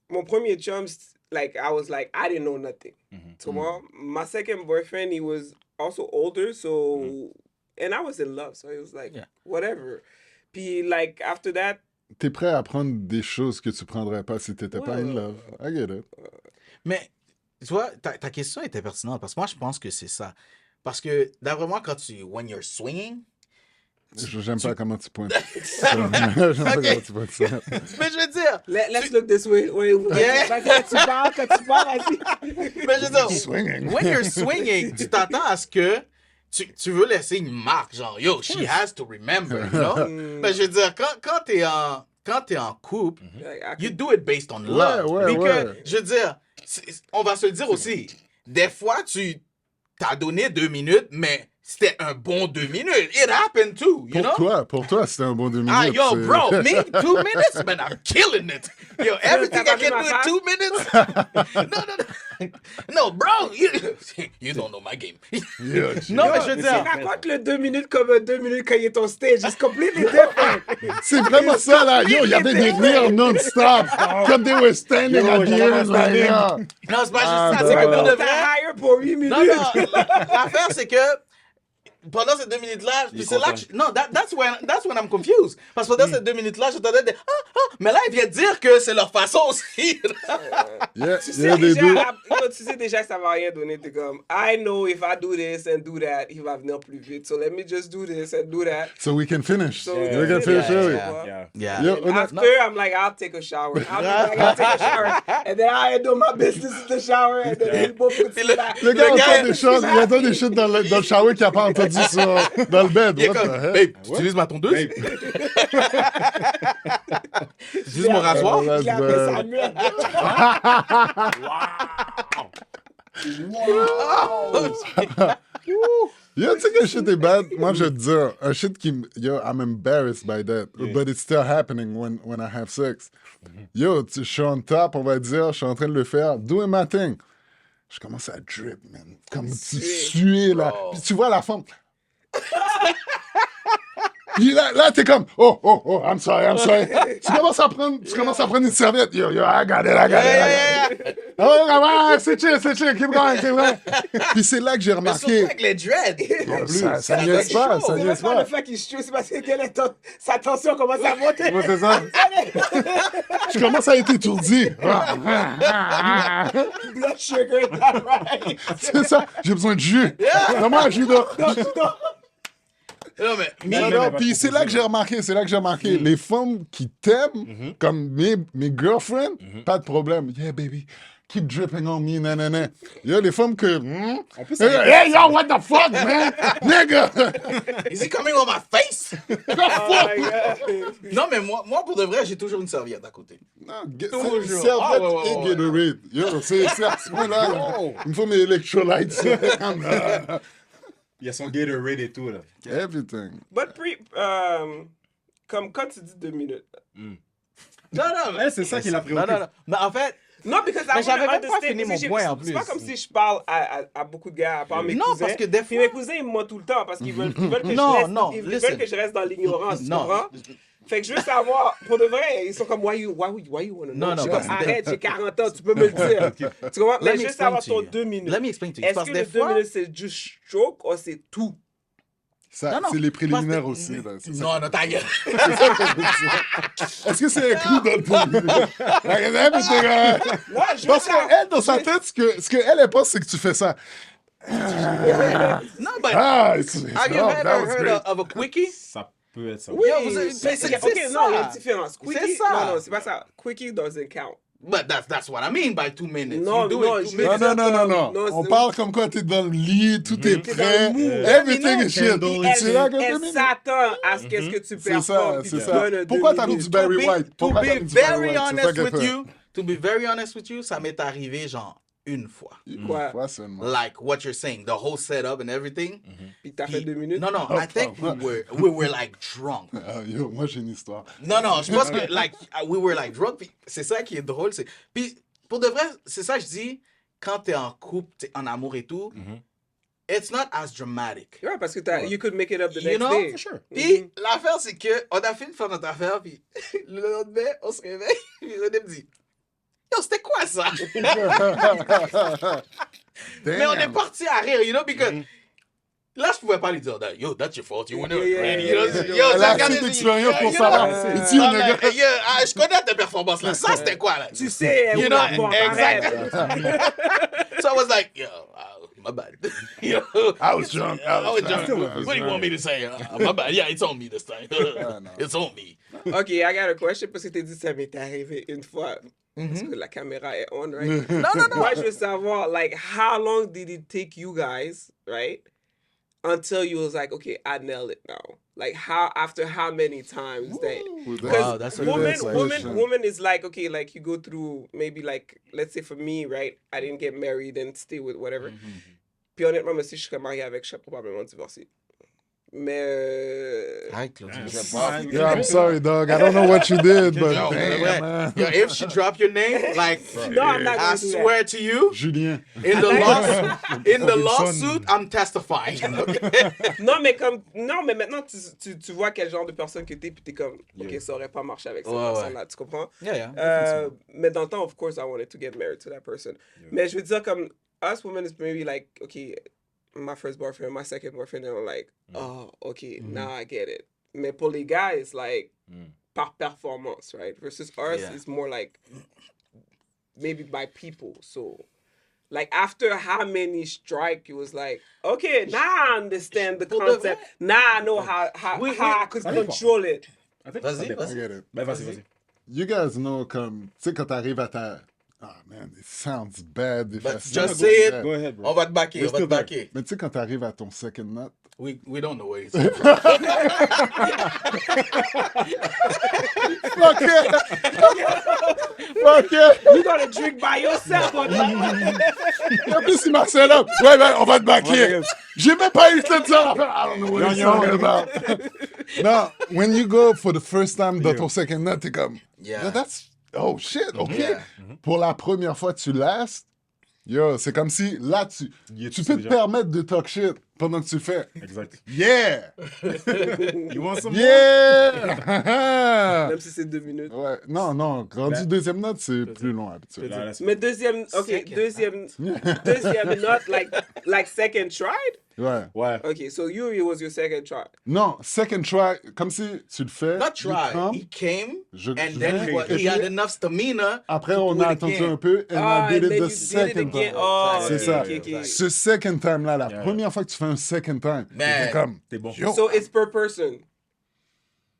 [SPEAKER 3] mon premier chum, like I was like I didn't know nothing. Tu comprends? My second boyfriend, he was also older, so and I was in love, so it was like
[SPEAKER 2] Yeah.
[SPEAKER 3] whatever. Puis like after that.
[SPEAKER 4] T'es prêt à prendre des choses que tu prendrais pas si t'étais pas in love. I get it.
[SPEAKER 2] Mais, tu vois, ta question était pertinente parce que moi, je pense que c'est ça. Parce que, d'après moi, when you're swinging,
[SPEAKER 4] J'aime pas comment tu pointes. J'aime pas comment tu pointes ça.
[SPEAKER 2] mais je veux dire,
[SPEAKER 3] Let's look this way.
[SPEAKER 2] Yeah.
[SPEAKER 3] Quand tu parles, vas-y.
[SPEAKER 2] mais je veux dire,
[SPEAKER 4] Swinging.
[SPEAKER 2] when you're swinging, tu t'attends à ce que tu veux laisser une marque, genre, yo, she has to remember, you know? Mais je veux dire, quand t'es en couple,
[SPEAKER 3] Like, I
[SPEAKER 2] you
[SPEAKER 3] could-
[SPEAKER 2] do it based on love.
[SPEAKER 4] ouais,
[SPEAKER 2] Puis que,
[SPEAKER 4] ouais.
[SPEAKER 2] je veux dire, on va se le dire aussi, des fois, tu t'as donné 2 minutes, mais c'était un bon 2 minutes. It happened too, you know?
[SPEAKER 4] Pour toi, c'était un bon 2 minutes.
[SPEAKER 2] Ah, yo,
[SPEAKER 4] c'est-
[SPEAKER 2] bro, me, 2 minutes, man, I'm killing it. Yo, everything I can do in 2 minutes. No, bro, you don't know my game.
[SPEAKER 4] Yo,
[SPEAKER 2] Non, mais je veux
[SPEAKER 3] Tu
[SPEAKER 2] dire,
[SPEAKER 3] racontes le 2 minutes comme un 2 minutes quand il est on stage. It's completely different.
[SPEAKER 4] c'est vraiment ça, là. Yo, il y avait des rires non-stop. Comme they were standing
[SPEAKER 1] Yo,
[SPEAKER 4] at the
[SPEAKER 1] j'avais
[SPEAKER 4] end, like, yeah.
[SPEAKER 2] non, c'est pas
[SPEAKER 4] Ah,
[SPEAKER 2] juste ça, c'est que pour de
[SPEAKER 3] T'as
[SPEAKER 2] vrai.
[SPEAKER 3] hire pour 8 minutes.
[SPEAKER 2] Non, non, l'affaire, c'est que pendant ces 2 minutes-là, puis c'est là que non, that's when I'm confused. Parce que pendant ces 2 minutes-là, j'entendais des mais là, il vient de dire que c'est leur façon aussi.
[SPEAKER 4] Yeah,
[SPEAKER 3] Tu
[SPEAKER 4] il y
[SPEAKER 3] sais,
[SPEAKER 4] a des
[SPEAKER 3] déjà,
[SPEAKER 4] deux.
[SPEAKER 3] tu sais déjà que ça va rien donner. T'es comme, I know if I do this and do that, il va venir plus vite. So let me just do this and do that.
[SPEAKER 4] So we can finish.
[SPEAKER 3] So
[SPEAKER 4] We can finish early.
[SPEAKER 1] Yeah.
[SPEAKER 2] Yeah.
[SPEAKER 4] Yo,
[SPEAKER 3] And after, I'm like, I'll take a shower. I'll take a shower. And then I do my business in the shower. And then we both put
[SPEAKER 2] Puis le-
[SPEAKER 3] back.
[SPEAKER 4] Le gars
[SPEAKER 2] Le gars-
[SPEAKER 4] entend des choses, il entend des shit dans le shower qu'il n'a pas entendu a dit ça dans le bed.
[SPEAKER 2] Il est
[SPEAKER 4] What
[SPEAKER 2] comme,
[SPEAKER 4] the hell?
[SPEAKER 2] babe, tu utilises ma tondeuse? Tu utilises mon rasoir?
[SPEAKER 4] That's
[SPEAKER 3] Il a fait sa
[SPEAKER 4] bad.
[SPEAKER 3] merde.
[SPEAKER 4] Yo, tu sais que shit est bad? Moi, je te dis, un shit qui... Yo, I'm embarrassed by that. But it's still happening when I have sex. Yo, je suis on top, on va dire, je suis en train de le faire. Doing my thing. Je commence à drip, man. Comme tu suer, là. Puis tu vois la femme... Puis là, t'es comme, oh, I'm sorry. tu commences à prendre une serviette. Yo, I got it. Oh, c'est chill, keep going. Puis c'est là que j'ai
[SPEAKER 2] Mais surtout
[SPEAKER 4] remarqué.
[SPEAKER 2] avec les dreads.
[SPEAKER 4] En plus, ça niaise pas, ça
[SPEAKER 3] C'est
[SPEAKER 4] niaise
[SPEAKER 3] pas
[SPEAKER 4] pas.
[SPEAKER 3] le fait qu'il se tue, c'est parce que sa tension commence à monter.
[SPEAKER 4] Ouais, c'est ça. Je commence à être étourdi.
[SPEAKER 3] Blood sugar is not right.
[SPEAKER 4] C'est ça, j'ai besoin de jus. Donne-moi un jus d'or.
[SPEAKER 2] Non, mais
[SPEAKER 4] Non, puis c'est là que j'ai remarqué, les femmes qui t'aiment, comme mes girlfriends, pas de problème. Yeah, baby, keep dripping on me, nanana. Yo, les femmes que... hey, yo, what the fuck, man? Nigga!
[SPEAKER 2] is he coming on my face?
[SPEAKER 3] Oh my God.
[SPEAKER 2] Non, mais moi, pour de vrai, j'ai toujours une serviette à côté.
[SPEAKER 4] Non,
[SPEAKER 2] Toujours.
[SPEAKER 4] Servette
[SPEAKER 2] Ah, ouais,
[SPEAKER 4] et
[SPEAKER 2] ouais.
[SPEAKER 4] Gatorade. Yo, c'est à ce point-là. Il me faut mes electrolytes.
[SPEAKER 1] Il y a son Gatorade et tout, là.
[SPEAKER 4] Everything.
[SPEAKER 3] But comme quand tu dis 2 minutes.
[SPEAKER 2] Non, mais
[SPEAKER 1] Ouais, c'est ça qui l'a préoccupé.
[SPEAKER 2] Non. Mais en fait,
[SPEAKER 3] Non, because
[SPEAKER 2] Mais j'avais même pas
[SPEAKER 3] understand,
[SPEAKER 2] fini
[SPEAKER 3] parce que
[SPEAKER 2] mon point, en
[SPEAKER 3] C'est pas
[SPEAKER 2] plus.
[SPEAKER 3] comme si je parle à beaucoup de gars, à part mes
[SPEAKER 2] Non,
[SPEAKER 3] cousins.
[SPEAKER 2] parce que des
[SPEAKER 3] Puis
[SPEAKER 2] fois-
[SPEAKER 3] mes cousins, ils me mentent tout le temps parce qu'ils veulent, que
[SPEAKER 2] Non,
[SPEAKER 3] je reste,
[SPEAKER 2] non,
[SPEAKER 3] ils
[SPEAKER 2] listen.
[SPEAKER 3] veulent que je reste dans l'ignorance, tu
[SPEAKER 2] Non.
[SPEAKER 3] comprends? Fait que je veux savoir, pour de vrai, ils sont comme, why you wanna know?
[SPEAKER 2] Non,
[SPEAKER 3] Je suis
[SPEAKER 2] non,
[SPEAKER 3] comme, arrête, j'ai 40 ans, tu peux me le dire. Tu comprends?
[SPEAKER 2] Let
[SPEAKER 3] Mais
[SPEAKER 2] me
[SPEAKER 3] juste savoir
[SPEAKER 2] explain
[SPEAKER 3] ton
[SPEAKER 2] to you.
[SPEAKER 3] 2 minutes.
[SPEAKER 2] Let me explain to you.
[SPEAKER 3] Est-ce
[SPEAKER 2] Parce
[SPEAKER 3] que
[SPEAKER 2] que
[SPEAKER 3] le
[SPEAKER 2] des
[SPEAKER 3] 2
[SPEAKER 2] fois...
[SPEAKER 3] minutes, c'est juste stroke ou c'est tout?
[SPEAKER 4] Ça,
[SPEAKER 2] Non, non,
[SPEAKER 4] c'est les préliminaires
[SPEAKER 2] parce
[SPEAKER 4] aussi. Là, c'est ça.
[SPEAKER 2] Non, ta gueule.
[SPEAKER 4] Est-ce que c'est inclus dans le préliminaire?
[SPEAKER 3] Moi, je veux
[SPEAKER 4] Parce
[SPEAKER 3] savoir.
[SPEAKER 4] qu'elle, dans sa tête, ce qu'elle elle pense, c'est que tu fais ça.
[SPEAKER 2] Non, but
[SPEAKER 4] Ah,
[SPEAKER 2] have you heard of a quickie?
[SPEAKER 1] Ça peut être ça.
[SPEAKER 3] Oui,
[SPEAKER 2] Yo, vous avez- c'est
[SPEAKER 3] ok, non, il y a une
[SPEAKER 2] ça.
[SPEAKER 3] différence. Quickie,
[SPEAKER 2] C'est ça.
[SPEAKER 3] non, c'est pas ça. Quickie doesn't count.
[SPEAKER 2] But that's what I mean by 2 minutes.
[SPEAKER 3] Non,
[SPEAKER 2] You do
[SPEAKER 3] non,
[SPEAKER 2] it 2
[SPEAKER 3] je-
[SPEAKER 2] minutes.
[SPEAKER 4] Non.
[SPEAKER 3] Non,
[SPEAKER 4] On
[SPEAKER 3] c'est-
[SPEAKER 4] parle comme quoi t'es dans le lit, tout est
[SPEAKER 3] T'es
[SPEAKER 4] prêt.
[SPEAKER 3] dans le mou.
[SPEAKER 4] Everything is shit.
[SPEAKER 1] Candle,
[SPEAKER 4] C'est là que
[SPEAKER 3] Elle s'attend à ce qu'est-ce que tu
[SPEAKER 4] C'est ça,
[SPEAKER 3] performes. puis
[SPEAKER 4] c'est
[SPEAKER 3] tu
[SPEAKER 4] ça.
[SPEAKER 3] donnes 2
[SPEAKER 4] Pourquoi t'as mis
[SPEAKER 3] minutes.
[SPEAKER 4] du Barry
[SPEAKER 2] To
[SPEAKER 4] White?
[SPEAKER 2] be
[SPEAKER 4] Pourquoi t'as mis du Barry
[SPEAKER 2] very
[SPEAKER 4] White? C'est ça
[SPEAKER 2] honest
[SPEAKER 4] qu'elle
[SPEAKER 2] with
[SPEAKER 4] fait.
[SPEAKER 2] you, to be very honest with you, ça m'est arrivé genre une fois.
[SPEAKER 3] Quoi?
[SPEAKER 4] Fois seulement.
[SPEAKER 2] Like what you're saying, the whole setup and everything.
[SPEAKER 3] Puis t'as fait 2 minutes?
[SPEAKER 2] No, I think we were like drunk.
[SPEAKER 4] Ah, yo, moi j'ai une histoire.
[SPEAKER 2] Non, je pense que like we were like drunk. Puis c'est ça qui est drôle, c'est puis pour de vrai, c'est ça que je dis quand t'es en couple, t'es en amour et tout. It's not as dramatic.
[SPEAKER 3] Ouais, parce que you could make it up the
[SPEAKER 2] You
[SPEAKER 3] next
[SPEAKER 2] know?
[SPEAKER 3] day.
[SPEAKER 1] For sure.
[SPEAKER 2] Puis l'affaire c'est que on a fait une fois notre affaire puis le lendemain on se réveille puis René me dit yo c'était quoi ça? Mais on est parti à rire, you know, because là, je pouvais pas lui dire, yo, that's your fault, you were never ready. You know, yo,
[SPEAKER 4] Elle a
[SPEAKER 2] j'ai regardé-
[SPEAKER 4] assez d'expérience pour
[SPEAKER 2] you
[SPEAKER 4] savoir.
[SPEAKER 2] know,
[SPEAKER 4] It's you,
[SPEAKER 2] ah,
[SPEAKER 4] nigga.
[SPEAKER 2] mais, je connais tes performances là. Ça, c'était quoi là?
[SPEAKER 3] Tu sais,
[SPEAKER 2] You
[SPEAKER 3] où
[SPEAKER 2] know,
[SPEAKER 3] la porte, arrête.
[SPEAKER 2] exactly. So I was like, yo, my bad. You know,
[SPEAKER 4] I was drunk.
[SPEAKER 2] I was drunk. What do you want me to say? My bad. Yeah, it's on me this time. It's on me.
[SPEAKER 3] Ok, I got a question parce que t'as dit ça m'est arrivé une fois. Parce que la caméra est on, right?
[SPEAKER 2] No.
[SPEAKER 3] Moi, je veux savoir, like, how long did it take you guys, right? Until you was like, okay, I nailed it now. Like, after how many times that?
[SPEAKER 2] Wow, that's a good question.
[SPEAKER 3] Woman is like, okay, like you go through maybe like, let's say for me, right? I didn't get married and stay with whatever. Puis honnêtement, mais si je serais marié avec, je serais probablement divorcé. Mais
[SPEAKER 2] Hi, Claude.
[SPEAKER 4] Yeah, I'm sorry, dog. I don't know what you did, but
[SPEAKER 2] Yo,
[SPEAKER 4] damn, man.
[SPEAKER 2] yo, if she drop your name, like,
[SPEAKER 3] no, I'm not
[SPEAKER 2] I
[SPEAKER 3] gonna do that.
[SPEAKER 2] swear to you,
[SPEAKER 4] Julien.
[SPEAKER 2] in the lawsuit, I'm testifying.
[SPEAKER 3] Non, mais maintenant, tu vois quel genre de personne que t'es, puis t'es comme, ok, ça aurait pas marché avec cette
[SPEAKER 2] Ouais, ouais.
[SPEAKER 3] personne-là, tu comprends?
[SPEAKER 2] Yeah.
[SPEAKER 3] Mais dans le temps, of course, I wanted to get married to that person. Mais je veux dire, comme, us women is maybe like, okay, my first boyfriend, my second boyfriend, and I'm like, oh, okay, now I get it. Mais pour les gars, it's like, par performance, right? Versus ours,
[SPEAKER 2] Yeah.
[SPEAKER 3] it's more like, maybe by people, so... Like, after how many strike, it was like, okay, now I understand the concept. Now I know how I could control it.
[SPEAKER 1] I think
[SPEAKER 2] Vas-y,
[SPEAKER 1] ça dépend.
[SPEAKER 4] I get it.
[SPEAKER 1] Ben, vas-y.
[SPEAKER 4] You guys know, comme, tu sais, quand t'arrives à Ah, man, it sounds bad. if I
[SPEAKER 2] But
[SPEAKER 4] say
[SPEAKER 2] just
[SPEAKER 4] it.
[SPEAKER 2] say it.
[SPEAKER 4] Yeah.
[SPEAKER 1] Go ahead, bro.
[SPEAKER 2] On va te backer,
[SPEAKER 1] We're
[SPEAKER 2] on va te
[SPEAKER 1] still there.
[SPEAKER 2] backer.
[SPEAKER 4] Mais tu sais, quand t'arrives à ton second nut,
[SPEAKER 2] We don't know where it's
[SPEAKER 4] fuck it! Fuck it!
[SPEAKER 3] You gotta drink by yourself.
[SPEAKER 4] En plus, il m'a set up. Ouais, on va te backer. J'ai même pas eu le temps de ça. I don't know what you're talking about. Non, when you go for the first time dans ton second nut, t'es comme,
[SPEAKER 2] Yeah.
[SPEAKER 4] that's, oh shit, ok.
[SPEAKER 2] Yeah.
[SPEAKER 4] Pour la première fois, tu lastes. Yo, c'est comme si, là, tu
[SPEAKER 1] tu
[SPEAKER 4] peux
[SPEAKER 1] sais
[SPEAKER 4] te
[SPEAKER 1] déjà.
[SPEAKER 4] permettre de talk shit pendant que tu le fais.
[SPEAKER 1] Exact.
[SPEAKER 4] Yeah!
[SPEAKER 1] You want some more?
[SPEAKER 4] Yeah!
[SPEAKER 3] Même si c'est 2 minutes.
[SPEAKER 4] Ouais, non, rendu
[SPEAKER 1] Ben,
[SPEAKER 4] deuxième note, c'est plus long habituellement.
[SPEAKER 1] Là, là, c'est-
[SPEAKER 3] Mais deuxième note, like second tried?
[SPEAKER 4] Ouais.
[SPEAKER 1] Ouais.
[SPEAKER 3] Okay, so Yuri was your second try.
[SPEAKER 4] Non, second try, comme si tu le fais.
[SPEAKER 2] Not
[SPEAKER 4] you
[SPEAKER 2] try.
[SPEAKER 4] come,
[SPEAKER 2] He came,
[SPEAKER 4] je-
[SPEAKER 2] and
[SPEAKER 4] je-
[SPEAKER 2] then
[SPEAKER 4] et
[SPEAKER 2] he had
[SPEAKER 4] puis,
[SPEAKER 2] enough stamina.
[SPEAKER 4] Après,
[SPEAKER 2] to
[SPEAKER 4] on
[SPEAKER 2] do
[SPEAKER 4] a
[SPEAKER 2] it
[SPEAKER 4] attendu
[SPEAKER 2] again.
[SPEAKER 4] un peu, and I
[SPEAKER 3] and
[SPEAKER 4] did it
[SPEAKER 3] then
[SPEAKER 4] the
[SPEAKER 3] you did it
[SPEAKER 4] second
[SPEAKER 3] again.
[SPEAKER 4] time.
[SPEAKER 3] Oh,
[SPEAKER 4] C'est
[SPEAKER 3] okay,
[SPEAKER 4] ça.
[SPEAKER 3] okay, okay.
[SPEAKER 4] Ce second time-là, la
[SPEAKER 1] Yeah.
[SPEAKER 4] première fois que tu fais un second time,
[SPEAKER 2] Man.
[SPEAKER 4] t'es comme,
[SPEAKER 1] T'es bon.
[SPEAKER 4] yo,
[SPEAKER 3] So it's per person.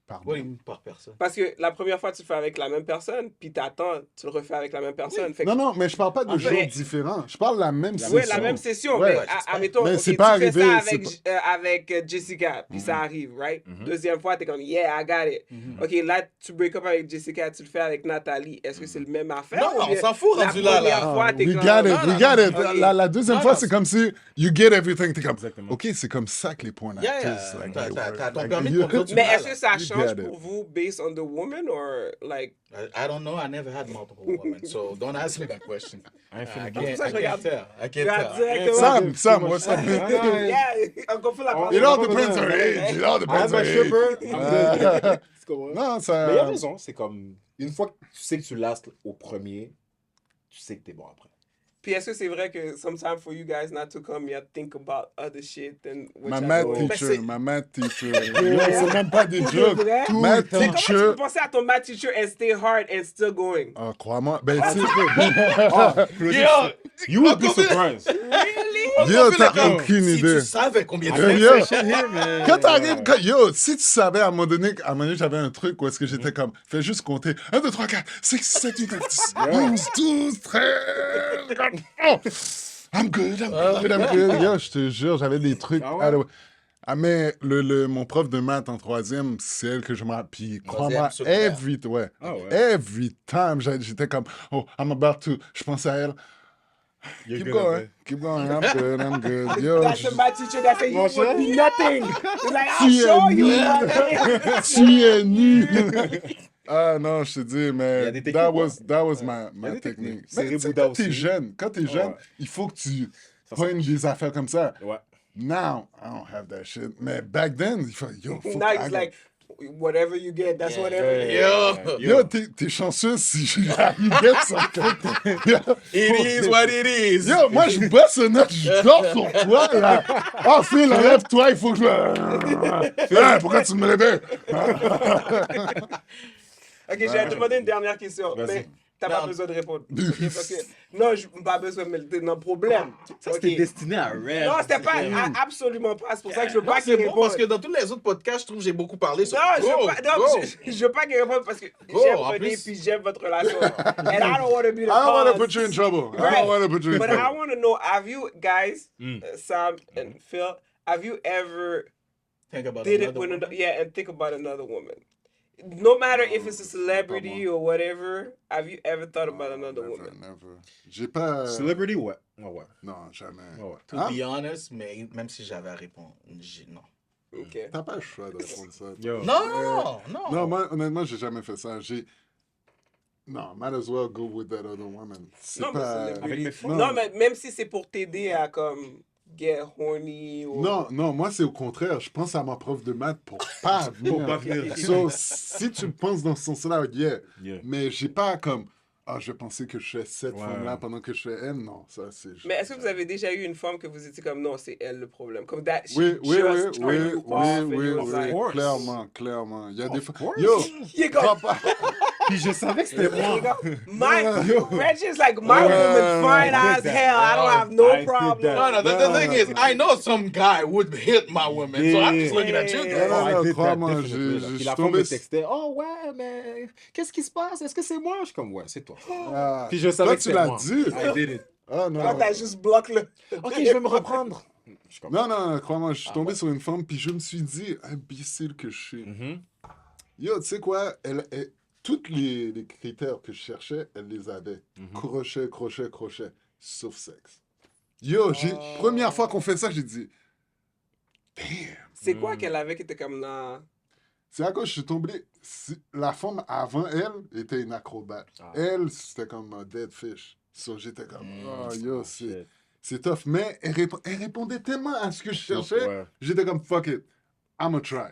[SPEAKER 4] pardon.
[SPEAKER 2] What do you mean par personne?
[SPEAKER 3] Parce que la première fois, tu le fais avec la même personne, puis t'attends, tu le refais avec la même personne. Fait que-
[SPEAKER 4] Non, mais je parle pas de
[SPEAKER 3] En fait-
[SPEAKER 4] jours différents. Je parle de la même session.
[SPEAKER 3] Ouais, la même session.
[SPEAKER 4] Ouais.
[SPEAKER 3] Mais, admettons,
[SPEAKER 4] Mais
[SPEAKER 3] ok,
[SPEAKER 4] c'est
[SPEAKER 3] tu
[SPEAKER 4] pas
[SPEAKER 3] fais
[SPEAKER 4] arrivé,
[SPEAKER 3] ça
[SPEAKER 4] c'est
[SPEAKER 3] avec Jessica, puis ça arrive, right? Deuxième fois, t'es comme, yeah, I got it. Ok, là, tu break up avec Jessica, tu le fais avec Nathalie. Est-ce que c'est le même affaire?
[SPEAKER 2] Non,
[SPEAKER 3] ou
[SPEAKER 2] on
[SPEAKER 3] bien
[SPEAKER 2] s'en fout,
[SPEAKER 3] la
[SPEAKER 2] rendu là, là.
[SPEAKER 3] première fois, t'es
[SPEAKER 4] We
[SPEAKER 3] comme,
[SPEAKER 4] got it,
[SPEAKER 2] non,
[SPEAKER 4] we
[SPEAKER 2] non,
[SPEAKER 4] got
[SPEAKER 2] non,
[SPEAKER 4] it.
[SPEAKER 3] ok.
[SPEAKER 4] La deuxième
[SPEAKER 2] Non,
[SPEAKER 4] fois,
[SPEAKER 2] non,
[SPEAKER 4] c'est comme si you get everything. T'es comme,
[SPEAKER 1] Exactement.
[SPEAKER 4] OK, c'est comme ça que les points
[SPEAKER 2] Yeah,
[SPEAKER 4] d'actrice.
[SPEAKER 2] yeah.
[SPEAKER 4] like,
[SPEAKER 2] T'as-
[SPEAKER 4] they
[SPEAKER 2] t'as-
[SPEAKER 4] work.
[SPEAKER 2] t'as ton
[SPEAKER 4] Like,
[SPEAKER 2] permis de
[SPEAKER 4] you-
[SPEAKER 2] conduire du
[SPEAKER 3] Mais
[SPEAKER 2] mal,
[SPEAKER 3] est-ce que ça
[SPEAKER 4] You
[SPEAKER 3] change
[SPEAKER 4] get it.
[SPEAKER 3] pour vous based on the woman or like...
[SPEAKER 2] I don't know. I never had multiple women, so don't ask me that question.
[SPEAKER 1] I ain't
[SPEAKER 2] I
[SPEAKER 1] feeling
[SPEAKER 2] can't,
[SPEAKER 3] ça que
[SPEAKER 2] I
[SPEAKER 3] je regarde.
[SPEAKER 2] can't tell. I can't
[SPEAKER 3] Regarde
[SPEAKER 2] tell.
[SPEAKER 3] directement.
[SPEAKER 4] Sam, what's up?
[SPEAKER 3] Yeah, encore fait la
[SPEAKER 1] Oh,
[SPEAKER 4] It
[SPEAKER 3] parole.
[SPEAKER 4] all depends on age. It all
[SPEAKER 1] I
[SPEAKER 4] depends
[SPEAKER 1] have
[SPEAKER 4] on
[SPEAKER 1] my
[SPEAKER 4] age.
[SPEAKER 1] stripper. I'm good. Tu comprends?
[SPEAKER 4] Non, ça...
[SPEAKER 1] Mais il a raison, c'est comme une fois que tu sais que tu lastes au premier, tu sais que t'es bon après.
[SPEAKER 3] Puis est-ce que c'est vrai que sometimes for you guys not to come here think about other shit and what
[SPEAKER 4] Ma
[SPEAKER 3] y'all
[SPEAKER 4] math
[SPEAKER 3] doing?
[SPEAKER 4] teacher, ma math teacher. Yo, c'est même pas des jokes.
[SPEAKER 3] vrai?
[SPEAKER 4] Math
[SPEAKER 3] Mais comment tu
[SPEAKER 4] teacher.
[SPEAKER 3] peux penser à ton math teacher and stay hard and still going?
[SPEAKER 4] Ah, crois-moi. Ben, tu
[SPEAKER 1] You would be surprised.
[SPEAKER 3] Really?
[SPEAKER 4] yo,
[SPEAKER 2] Fais
[SPEAKER 4] t'as
[SPEAKER 2] le-
[SPEAKER 4] aucune
[SPEAKER 2] si
[SPEAKER 4] idée.
[SPEAKER 2] tu savais combien de
[SPEAKER 4] Yo,
[SPEAKER 2] fois
[SPEAKER 4] yo. Quand t'arrives, yo, si tu savais à un moment donné, j'avais un truc où est-ce que j'étais comme, fais juste compter 1, 2, 3, 4, 5, 6, 7, 8, 9, 10, 11, 12, 13. Oh, I'm good. Yo, je te jure, j'avais des trucs.
[SPEAKER 1] Ah ouais?
[SPEAKER 4] Ah, ah, mais mon prof de maths en troisième, c'est elle que je me rappelle. Puis, crois-moi,
[SPEAKER 2] secondaire.
[SPEAKER 4] every time, j'étais comme, oh, I'm about to. Je pensais à elle.
[SPEAKER 1] You're
[SPEAKER 4] Keep
[SPEAKER 1] good at
[SPEAKER 4] going,
[SPEAKER 1] it.
[SPEAKER 4] keep going. I'm good. Yo,
[SPEAKER 3] That's the math teacher that said you
[SPEAKER 1] Mon cher.
[SPEAKER 3] would be nothing. He's like, I'll
[SPEAKER 4] Tu es
[SPEAKER 3] show you
[SPEAKER 4] nul.
[SPEAKER 3] nothing.
[SPEAKER 4] Tu es nul. Ah non, je te dis,
[SPEAKER 1] Il y a
[SPEAKER 4] mais
[SPEAKER 1] des techniques,
[SPEAKER 4] that
[SPEAKER 1] ouais.
[SPEAKER 4] was my
[SPEAKER 1] Il y a des
[SPEAKER 4] technique.
[SPEAKER 1] techniques.
[SPEAKER 4] Mais
[SPEAKER 1] C'est
[SPEAKER 4] tu sais,
[SPEAKER 1] Bouddha
[SPEAKER 4] quand t'es
[SPEAKER 1] aussi.
[SPEAKER 4] jeune,
[SPEAKER 1] Ouais.
[SPEAKER 4] il faut que tu
[SPEAKER 1] Ça,
[SPEAKER 4] prennes des affaires comme ça.
[SPEAKER 1] Ouais.
[SPEAKER 4] Now, I don't have that shit. Mais back then, il faut, yo, faut
[SPEAKER 3] Now
[SPEAKER 4] que
[SPEAKER 3] he's
[SPEAKER 4] I
[SPEAKER 3] like, whatever you get, that's
[SPEAKER 2] Yeah.
[SPEAKER 3] whatever you
[SPEAKER 2] Yo.
[SPEAKER 4] Yo, t'es chanceux si you get something. Yo,
[SPEAKER 2] It is what it is.
[SPEAKER 4] yo, moi, je bosse un autre, je dors sur toi, là. Oh, Phil, enlève-toi, il faut que je... Hein, pourquoi tu me réveilles?
[SPEAKER 3] Ok, j'ai demandé une dernière question,
[SPEAKER 1] Vas-y.
[SPEAKER 3] mais t'as pas
[SPEAKER 2] Non.
[SPEAKER 3] besoin de répondre. Ok, parce que, non, je pas besoin, mais t'es dans le problème.
[SPEAKER 1] Ça,
[SPEAKER 3] Ok.
[SPEAKER 1] c'était destiné à Red.
[SPEAKER 3] Non, c'était pas, absolument pas. C'est pour ça que je veux
[SPEAKER 2] Non,
[SPEAKER 3] pas qu'il
[SPEAKER 2] c'est bon
[SPEAKER 3] réponde.
[SPEAKER 2] parce que dans tous les autres podcasts, je trouve que j'ai beaucoup parlé sur
[SPEAKER 3] Non, je veux pas, non,
[SPEAKER 2] go.
[SPEAKER 3] je veux pas qu'il réponde parce que
[SPEAKER 2] Go,
[SPEAKER 3] j'aime
[SPEAKER 2] en
[SPEAKER 3] René
[SPEAKER 2] plus.
[SPEAKER 3] puis j'aime votre relation. And I don't want to be the
[SPEAKER 4] I don't want to
[SPEAKER 3] cause.
[SPEAKER 4] put you in trouble. I
[SPEAKER 3] Right.
[SPEAKER 4] don't want to put you in
[SPEAKER 3] But I
[SPEAKER 4] trouble.
[SPEAKER 3] want to know, have you guys, Sam and Phil, have you ever
[SPEAKER 2] Think about
[SPEAKER 3] did it
[SPEAKER 2] another
[SPEAKER 3] with
[SPEAKER 2] one.
[SPEAKER 3] another, yeah, and think about another woman? No matter if it's a celebrity or whatever, have you ever thought about another woman?
[SPEAKER 4] Never. J'ai pas...
[SPEAKER 1] Celebrity, ouais. Ouais, ouais.
[SPEAKER 4] Non, jamais.
[SPEAKER 1] Ouais.
[SPEAKER 2] To
[SPEAKER 4] Hein?
[SPEAKER 2] be honest, mais même si j'avais à répondre, non.
[SPEAKER 3] Ok.
[SPEAKER 4] T'as pas le choix de répondre ça.
[SPEAKER 1] Yo.
[SPEAKER 2] Non.
[SPEAKER 4] Non, moi, honnêtement, j'ai jamais fait ça. Non, might as well go with that other woman. C'est
[SPEAKER 3] Non, mais
[SPEAKER 4] pas...
[SPEAKER 3] celebrity.
[SPEAKER 1] Avec les femmes.
[SPEAKER 3] Non, mais même si c'est pour t'aider à comme get horny ou...
[SPEAKER 4] Non, moi, c'est au contraire. Je pense à ma prof de maths pour pas venir.
[SPEAKER 1] Pour pas venir.
[SPEAKER 4] So, si tu le penses dans ce sens-là, yeah.
[SPEAKER 1] Yeah.
[SPEAKER 4] Mais j'ai pas comme... Ah, je pensais que je fais cette
[SPEAKER 1] Ouais.
[SPEAKER 4] femme-là pendant que je fais elle. Non, ça, c'est...
[SPEAKER 3] Mais est-ce que vous avez déjà eu une femme que vous étiez comme non, c'est elle le problème? Comme that,
[SPEAKER 4] Oui,
[SPEAKER 3] she
[SPEAKER 4] oui,
[SPEAKER 3] just
[SPEAKER 4] oui,
[SPEAKER 3] turned
[SPEAKER 4] oui,
[SPEAKER 3] you off and
[SPEAKER 4] oui,
[SPEAKER 3] you was
[SPEAKER 4] oui,
[SPEAKER 3] like,
[SPEAKER 1] course.
[SPEAKER 4] clairement. Il y a des fois...
[SPEAKER 1] course.
[SPEAKER 4] Yo,
[SPEAKER 3] You go-
[SPEAKER 4] crois pas.
[SPEAKER 1] Puis je savais que c'était
[SPEAKER 3] There you
[SPEAKER 1] moi.
[SPEAKER 3] go. Reggie's like, my woman fine as hell. I don't have no
[SPEAKER 1] I did
[SPEAKER 3] problem.
[SPEAKER 1] that.
[SPEAKER 2] No, the thing is, I know some guy would hit my woman, so I'm just looking at you
[SPEAKER 3] Yeah.
[SPEAKER 2] guys.
[SPEAKER 4] Non, non,
[SPEAKER 1] I did that
[SPEAKER 4] crois-moi,
[SPEAKER 1] definitely.
[SPEAKER 4] je
[SPEAKER 1] Puis
[SPEAKER 4] suis
[SPEAKER 1] la femme
[SPEAKER 4] tombé
[SPEAKER 1] me textait, oh ouais, mais qu'est-ce qui se passe? Est-ce que c'est moi? Je suis comme, ouais, c'est toi.
[SPEAKER 4] Ah,
[SPEAKER 1] Puis je savais
[SPEAKER 4] toi,
[SPEAKER 1] que
[SPEAKER 4] tu
[SPEAKER 1] c'était
[SPEAKER 4] l'as
[SPEAKER 1] moi.
[SPEAKER 4] dit.
[SPEAKER 1] I did it.
[SPEAKER 4] Ah, non.
[SPEAKER 3] Toi, t'as juste bloqué le.
[SPEAKER 1] Ok, je vais me reprendre. Je suis comme,
[SPEAKER 4] Non, non, crois-moi, je suis tombé sur une femme, puis je me suis dit, imbécile que je suis.
[SPEAKER 1] Mhm.
[SPEAKER 4] Yo, tu sais quoi? Tous les critères que je cherchais, elle les avait. Crochet, crochet, crochet, sauf sexe. Yo, première fois qu'on fait ça, j'ai dit, damn.
[SPEAKER 3] C'est quoi qu'elle avait qui était comme dans.
[SPEAKER 4] C'est à cause que je suis tombé. La femme avant elle était une acrobate.
[SPEAKER 1] Ah.
[SPEAKER 4] Elle, c'était comme un dead fish. So, j'étais comme, oh, yo,
[SPEAKER 1] shit.
[SPEAKER 4] c'est tough. Mais elle répondait tellement à ce que je cherchais.
[SPEAKER 1] Ouais.
[SPEAKER 4] J'étais comme, fuck it, I'ma try.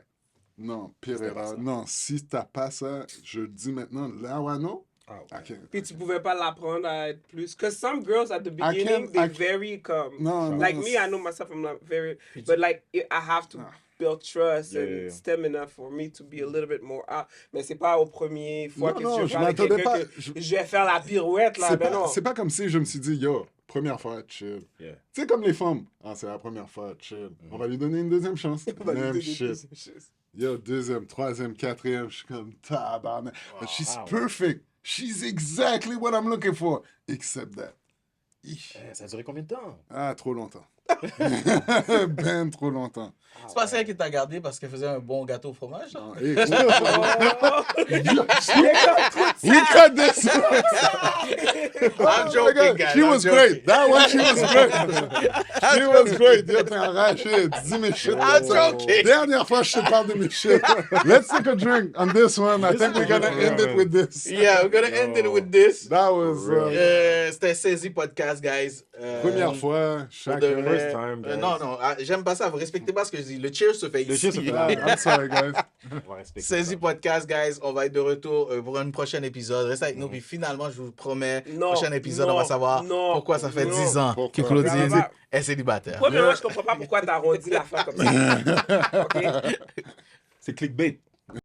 [SPEAKER 4] Non, pire
[SPEAKER 1] C'était pas
[SPEAKER 4] erreur.
[SPEAKER 1] ça.
[SPEAKER 4] Non, si t'as pas ça, je le dis maintenant, là, ouais, non.
[SPEAKER 1] Ah, ouais.
[SPEAKER 4] I can't.
[SPEAKER 3] Puis tu pouvais pas l'apprendre à être plus. Because some girls at the beginning, they very comme.
[SPEAKER 4] Non, non.
[SPEAKER 3] Like me, I know myself, I'm not very. But like, I have to build trust
[SPEAKER 1] Yeah,
[SPEAKER 3] and
[SPEAKER 1] yeah, yeah.
[SPEAKER 3] stamina for me to be a little bit more out. Mais c'est pas au premier fois
[SPEAKER 4] Non,
[SPEAKER 3] que
[SPEAKER 4] non,
[SPEAKER 3] je
[SPEAKER 4] je
[SPEAKER 3] parle avec
[SPEAKER 4] m'attendais
[SPEAKER 3] quelqu'un
[SPEAKER 4] pas.
[SPEAKER 3] que je vais faire la pirouette là. Ben non.
[SPEAKER 4] C'est pas comme si je me suis dit, yo, première fois, chill.
[SPEAKER 1] Yeah.
[SPEAKER 4] Tu sais, comme les femmes. Ah, c'est la première fois, chill. On va lui donner une deuxième chance.
[SPEAKER 3] On va lui
[SPEAKER 4] Même
[SPEAKER 3] donner
[SPEAKER 4] shit.
[SPEAKER 3] des choses.
[SPEAKER 4] Yo, deuxième, troisième, quatrième, je suis comme tabarnak. But she's
[SPEAKER 1] wow.
[SPEAKER 4] perfect. She's exactly what I'm looking for. Except that. Ich.
[SPEAKER 1] Ça a duré combien de temps?
[SPEAKER 4] Ah, trop longtemps. Ben trop longtemps.
[SPEAKER 2] C'est pas celle qui t'a gardé parce qu'elle faisait un bon gâteau au fromage, là?
[SPEAKER 4] Non, hey,
[SPEAKER 3] We
[SPEAKER 4] we cut this.
[SPEAKER 2] I'm joking, guys.
[SPEAKER 4] She
[SPEAKER 2] I'm
[SPEAKER 4] was
[SPEAKER 2] joking.
[SPEAKER 4] great. That one, she was great. She was great. Yo, t'es enragé. Dis mes shit.
[SPEAKER 2] I'm joking.
[SPEAKER 4] Dernière fois, je te parle de mes shit. Let's take a drink on this one. I think we're gonna end it with this.
[SPEAKER 2] Yeah, we're gonna end it with this.
[SPEAKER 4] That was
[SPEAKER 2] C'était Saisi Podcast, guys.
[SPEAKER 4] première fois.
[SPEAKER 2] Pour
[SPEAKER 4] Chacun.
[SPEAKER 2] de vrai.
[SPEAKER 1] First time, guys.
[SPEAKER 2] Non, non, j'aime pas ça. Vous respectez pas ce que je dis. Le cheers se fait
[SPEAKER 1] Le
[SPEAKER 2] ici.
[SPEAKER 1] cheers se fait
[SPEAKER 4] Ah, I'm sorry, guys.
[SPEAKER 1] On va respecter
[SPEAKER 2] Saisi
[SPEAKER 1] ça.
[SPEAKER 2] Podcast, guys. On va être de retour pour un prochain épisode. Restez avec nous. Puis finalement, je vous promets,
[SPEAKER 3] Non,
[SPEAKER 2] prochain épisode,
[SPEAKER 3] non,
[SPEAKER 2] on va savoir
[SPEAKER 3] non,
[SPEAKER 2] pourquoi ça fait
[SPEAKER 3] non.
[SPEAKER 2] 10 ans
[SPEAKER 4] Pourquoi?
[SPEAKER 2] que Claudine
[SPEAKER 3] Bravo.
[SPEAKER 2] est célibataire.
[SPEAKER 3] Premièrement, je comprends pas pourquoi t'as arrondi la fin comme ça. OK?
[SPEAKER 1] C'est clickbait.